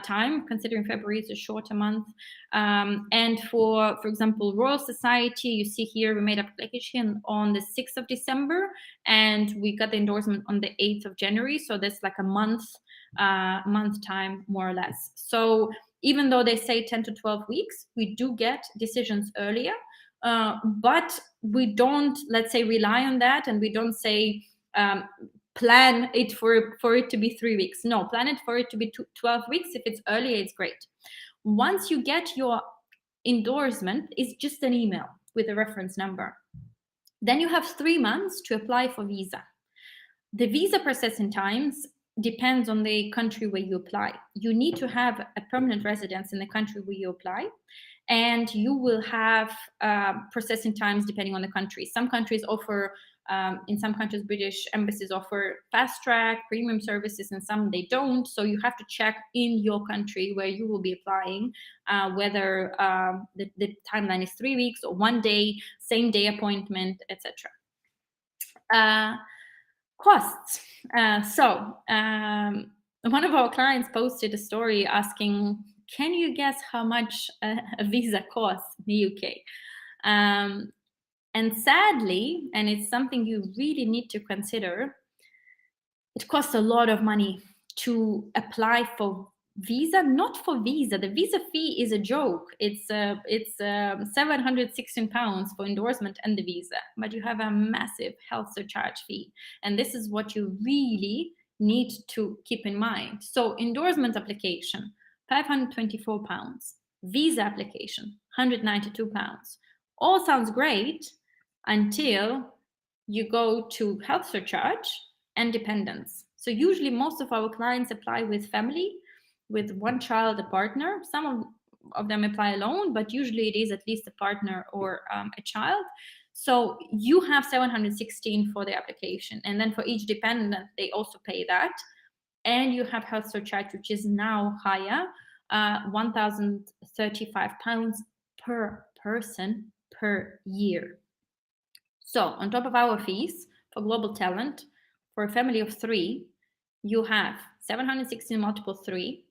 S1: time, considering February is a shorter month. And for example, Royal Society, you see here we made application on the 6th of December, and we got the endorsement on the 8th of January. So that's like a month time, more or less. So even though they say 10 to 12 weeks, we do get decisions earlier. But we don't, let's say, rely on that, and we don't say plan it for it to be 3 weeks. No, plan it for it to be 12 weeks. If it's earlier, it's great. Once you get your endorsement, it's just an email with a reference number. Then you have 3 months to apply for visa. The visa processing times depends on the country where you apply. You need to have a permanent residence in the country where you apply, and you will have processing times depending on the country. Some countries offer, in some countries, British embassies offer fast track, premium services, and some they don't. So you have to check in your country where you will be applying whether the timeline is 3 weeks or 1 day, same day appointment, etc. Costs. One of our clients posted a story asking, can you guess how much a visa costs in the UK? And sadly, and it's something you really need to consider, it costs a lot of money to apply for visa. Not for visa. The visa fee is a joke. It's 716 pounds for endorsement and the visa, but you have a massive health surcharge fee, and this is what you really need to keep in mind. So endorsement application, 524 pounds. Visa application, 192 pounds. All sounds great until you go to health surcharge and dependents. So usually most of our clients apply with family, with one child, a partner. Some of them apply alone, but usually it is at least a partner or a child. So you have 716 for the application, and then for each dependent, they also pay that. And you have health surcharge, which is now higher, 1,035 pounds per person per year. So on top of our fees for global talent, for a family of 3, you have 716 multiple 3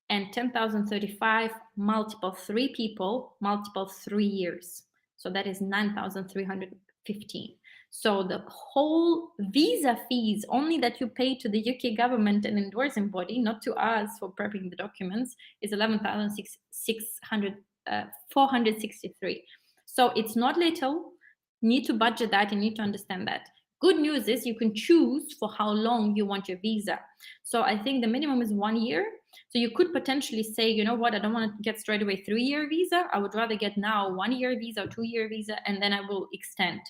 S1: and 10,035 multiple 3 people, multiple 3 years. So that is 9,315. So the whole visa fees only that you pay to the UK government and endorsing body, not to us for prepping the documents, is 463. So it's not little. You need to budget that. You need to understand that. Good news is you can choose for how long you want your visa. So I think the minimum is 1 year. So you could potentially say, you know what, I don't want to get straight away 3-year visa. I would rather get now 1-year visa or 2-year visa, and then I will extend.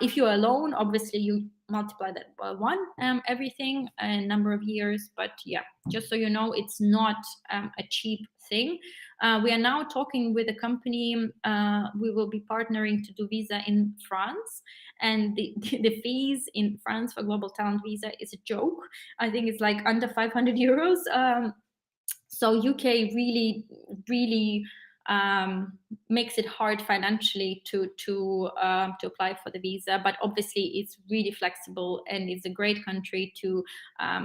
S1: If you're alone, obviously you multiply that by 1, everything, a number of years. But yeah, just so you know, it's not a cheap thing. We are now talking with a company. We will be partnering to do visa in France, and the fees in France for global talent visa is a joke. I think it's like under 500 euros. So UK really makes it hard financially to apply for the visa, but obviously it's really flexible, and it's a great country to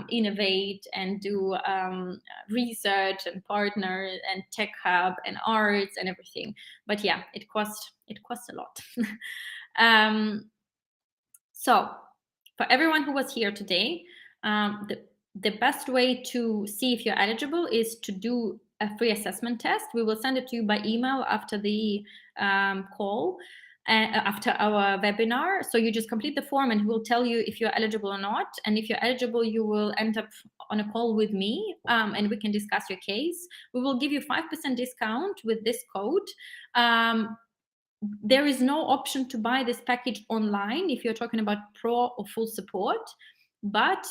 S1: innovate and do research and partner and tech hub and arts and everything. But yeah, it costs a lot. So for everyone who was here today, the best way to see if you're eligible is to do a free assessment test. We will send it to you by email after the call, after our webinar. So you just complete the form, and we'll tell you if you're eligible or not. And if you're eligible, you will end up on a call with me, and we can discuss your case. We will give you 5% discount with this code. There is no option to buy this package online if you're talking about pro or full support. But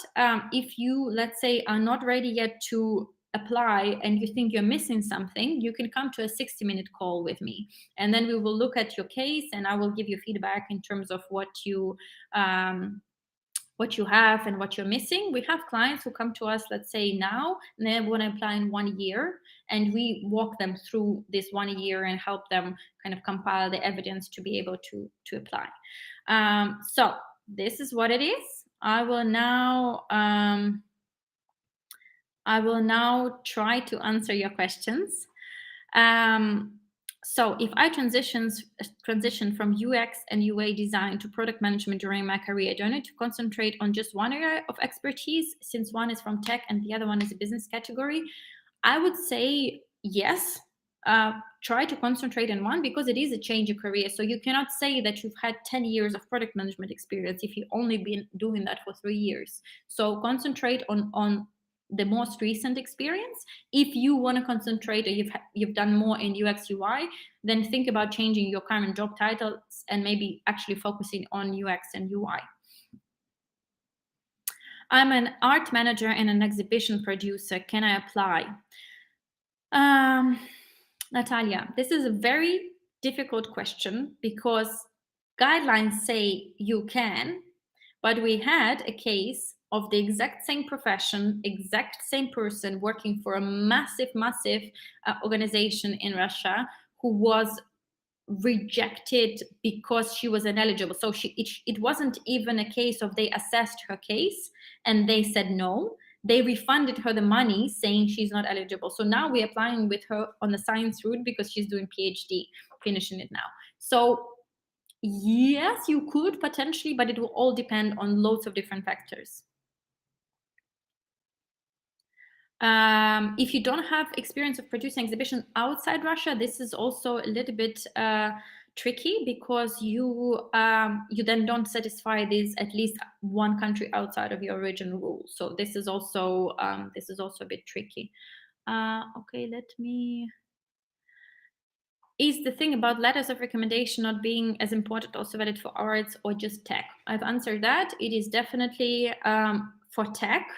S1: if you, let's say, are not ready yet to apply and you think you're missing something, you can come to a 60-minute call with me, and then we will look at your case, and I will give you feedback in terms of what you what you have and what you're missing. We have clients who come to us, let's say now, and they want to apply in 1 year, and we walk them through this 1 year and help them kind of compile the evidence to be able to apply. So this is what it is. I will now try to answer your questions. So if I transition from UX and UA design to product management during my career, do I need to concentrate on just one area of expertise, since one is from tech and the other one is a business category? I would say yes. Try to concentrate on one, because it is a change of career. So you cannot say that you've had 10 years of product management experience if you've only been doing that for 3 years. So concentrate on the most recent experience. If you want to concentrate, or you've done more in UX UI, then think about changing your current job titles and maybe actually focusing on UX and UI. I'm an art manager and an exhibition producer. Can I apply? Natalia, this is a very difficult question, because guidelines say you can, but we had a case of the exact same profession, exact same person working for a massive organization in Russia, who was rejected because she was ineligible. So it wasn't even a case of they assessed her case and they said no. They refunded her the money, saying she's not eligible. So now we're applying with her on the science route, because she's doing PhD, finishing it now. So yes, you could potentially, but it will all depend on loads of different factors. If you don't have experience of producing exhibition outside Russia, this is also a little bit tricky, because you then don't satisfy this at least one country outside of your original rules. So this is also a bit tricky. Okay, let me. Is the thing about letters of recommendation not being as important also valid for arts or just tech? I've answered that. It is definitely for tech.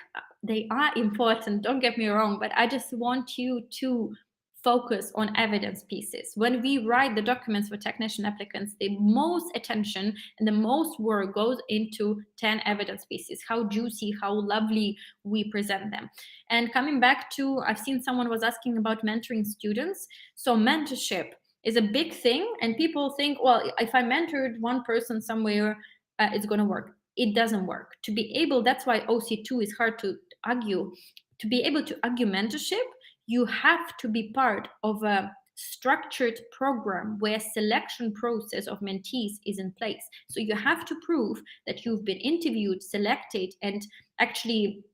S1: They are important, don't get me wrong, but I just want you to focus on evidence pieces. When we write the documents for technician applicants, the most attention and the most work goes into 10 evidence pieces, how juicy, how lovely we present them. And coming back to, I've seen someone was asking about mentoring students. So mentorship is a big thing, and people think, well, if I mentored one person somewhere, it's going to work. It doesn't work. To be able, that's why OC2 is hard to argue. To be able to argue mentorship, you have to be part of a structured program where selection process of mentees is in place. So you have to prove that you've been interviewed, selected, and actually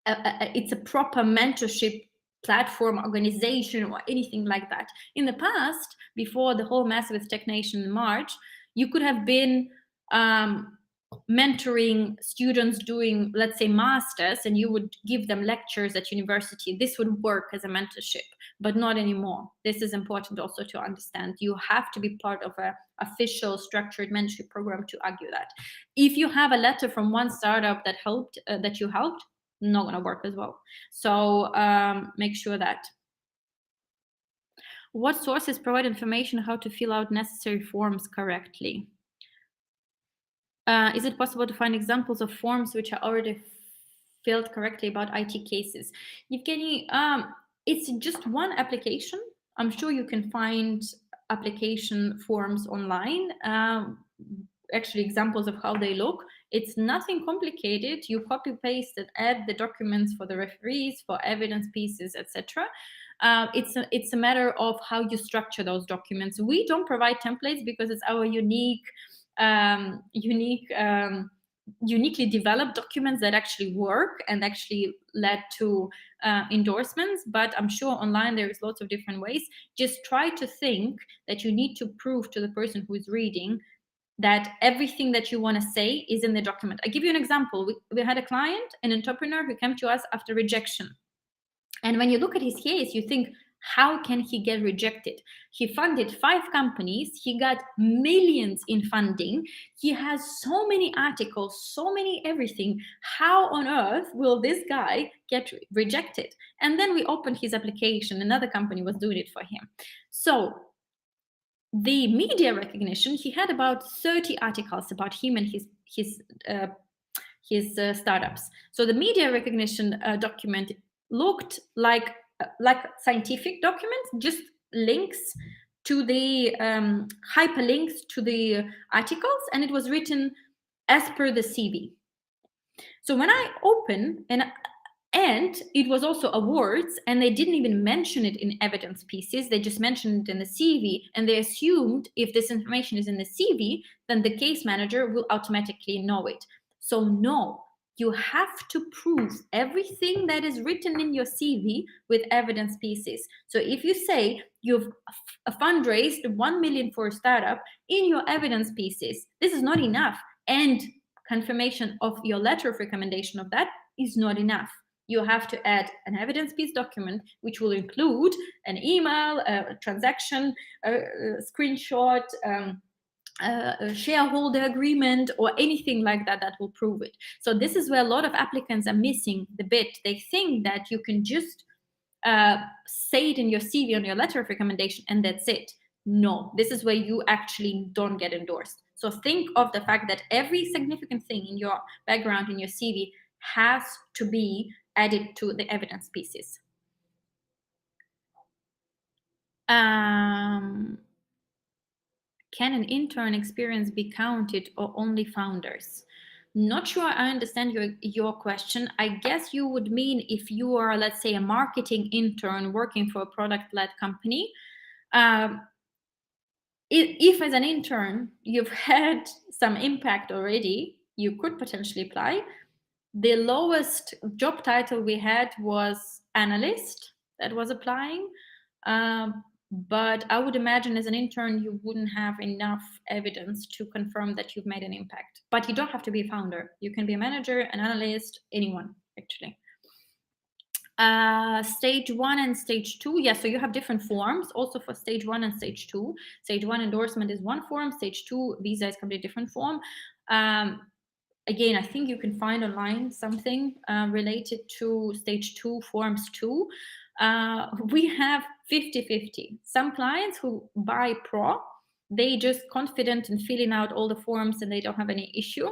S1: it's a proper mentorship platform, organization, or anything like that. In the past, before the whole mess with Tech Nation in March, you could have been mentoring students doing, let's say, masters, and you would give them lectures at university. This would work as a mentorship, but not anymore. This is important also to understand. You have to be part of an official structured mentorship program to argue that. If you have a letter from one startup that helped, that you helped, not going to work as well. So make sure that. What sources provide information how to fill out necessary forms correctly? Is it possible to find examples of forms which are already filled correctly about IT cases? Evgeny, it's just one application. I'm sure you can find application forms online. Actually, examples of how they look. It's nothing complicated. You copy paste and add the documents for the referees, for evidence pieces, etc. It's a matter of how you structure those documents. We don't provide templates because it's our uniquely developed documents that actually work and actually led to endorsements. But I'm sure online there is lots of different ways. Just try to think that you need to prove to the person who is reading that everything that you want to say is in the document. I give you an example. We had a client, an entrepreneur, who came to us after rejection. And when you look at his case, you think, how can he get rejected? He funded 5 companies. He got millions in funding. He has so many articles, so many everything. How on earth will this guy get rejected? And then we opened his application. Another company was doing it for him. So the media recognition, he had about 30 articles about him and his his startups. So the media recognition document looked like scientific documents, just links to the hyperlinks to the articles, and it was written as per the CV. So when I open and it was also awards, and they didn't even mention it in evidence pieces. They just mentioned it in the CV, and they assumed if this information is in the CV, then the case manager will automatically know it. So no, you have to prove everything that is written in your CV with evidence pieces. So if you say you've fundraised 1 million for a startup, in your evidence pieces, this is not enough. And confirmation of your letter of recommendation of that is not enough. You have to add an evidence piece document, which will include an email, a transaction, a screenshot, a shareholder agreement, or anything like that that will prove it. So this is where a lot of applicants are missing the bit. They think that you can just say it in your CV on your letter of recommendation and that's it. No, this is where you actually don't get endorsed. So think of the fact that every significant thing in your background, in your CV, has to be added to the evidence pieces. Can an intern experience be counted or only founders? Not sure I understand your question. I guess you would mean if you are, let's say, a marketing intern working for a product-led company. If as an intern you've had some impact already, you could potentially apply. The lowest job title we had was analyst that was applying. But I would imagine as an intern, you wouldn't have enough evidence to confirm that you've made an impact. But you don't have to be a founder. You can be a manager, an analyst, anyone, actually. Stage 1 and stage 2, yeah, so you have different forms also for stage 1 and stage 2. Stage 1 endorsement is one form, stage 2 visa is completely different form. Again, I think you can find online something related to stage 2 forms too. We have 50-50. Some clients who buy pro, they just confident in filling out all the forms and they don't have any issue.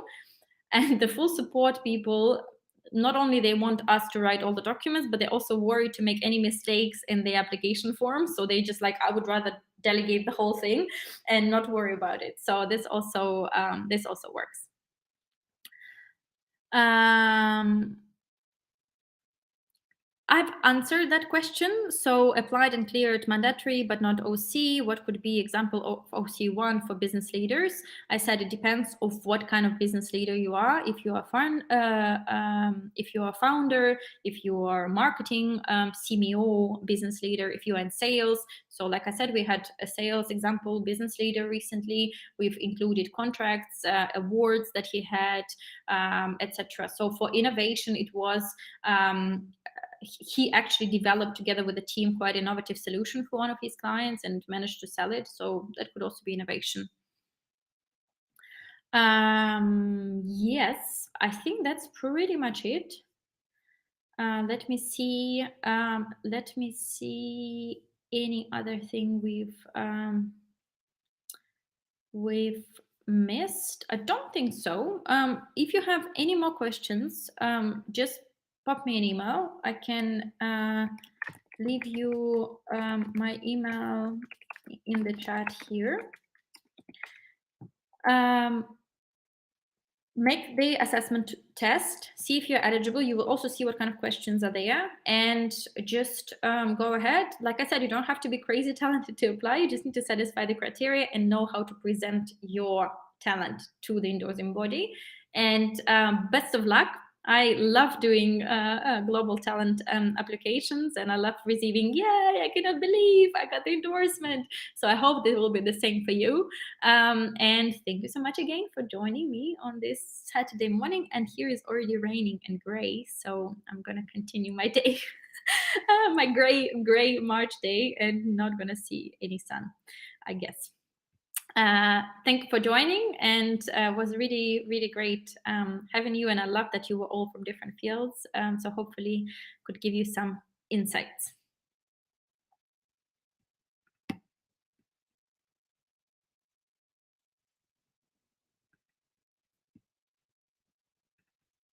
S1: And the full support people, not only they want us to write all the documents, but they're also worried to make any mistakes in the application form. So they just like, I would rather delegate the whole thing and not worry about it. So this also works. I've answered that question. So applied and cleared mandatory, but not OC. What could be example of OC1 for business leaders? I said it depends of what kind of business leader you are. If you are if you are a founder, if you are marketing, CMO business leader, if you are in sales. So like I said, we had a sales example business leader recently. We've included contracts, awards that he had, etc. So for innovation, it was he actually developed together with a team quite innovative solution for one of his clients and managed to sell it. So that could also be innovation. Yes, I think that's pretty much it. Let me see any other thing we've missed. I don't think so. If you have any more questions, just pop me an email. I can leave you my email in the chat here. Make the assessment test, see if you're eligible. You will also see what kind of questions are there, and just go ahead. Like I said, you don't have to be crazy talented to apply. You just need to satisfy the criteria and know how to present your talent to the endorsing body. And best of luck. I love doing global talent applications, and I love receiving, yay, I cannot believe I got the endorsement. So I hope this will be the same for you. And thank you so much again for joining me on this Saturday morning. And here is already raining and gray, so I'm gonna continue my day, my gray March day, and not gonna see any sun, I guess. Thank you for joining, and was really great having you, and I love that you were all from different fields, so hopefully could give you some insights.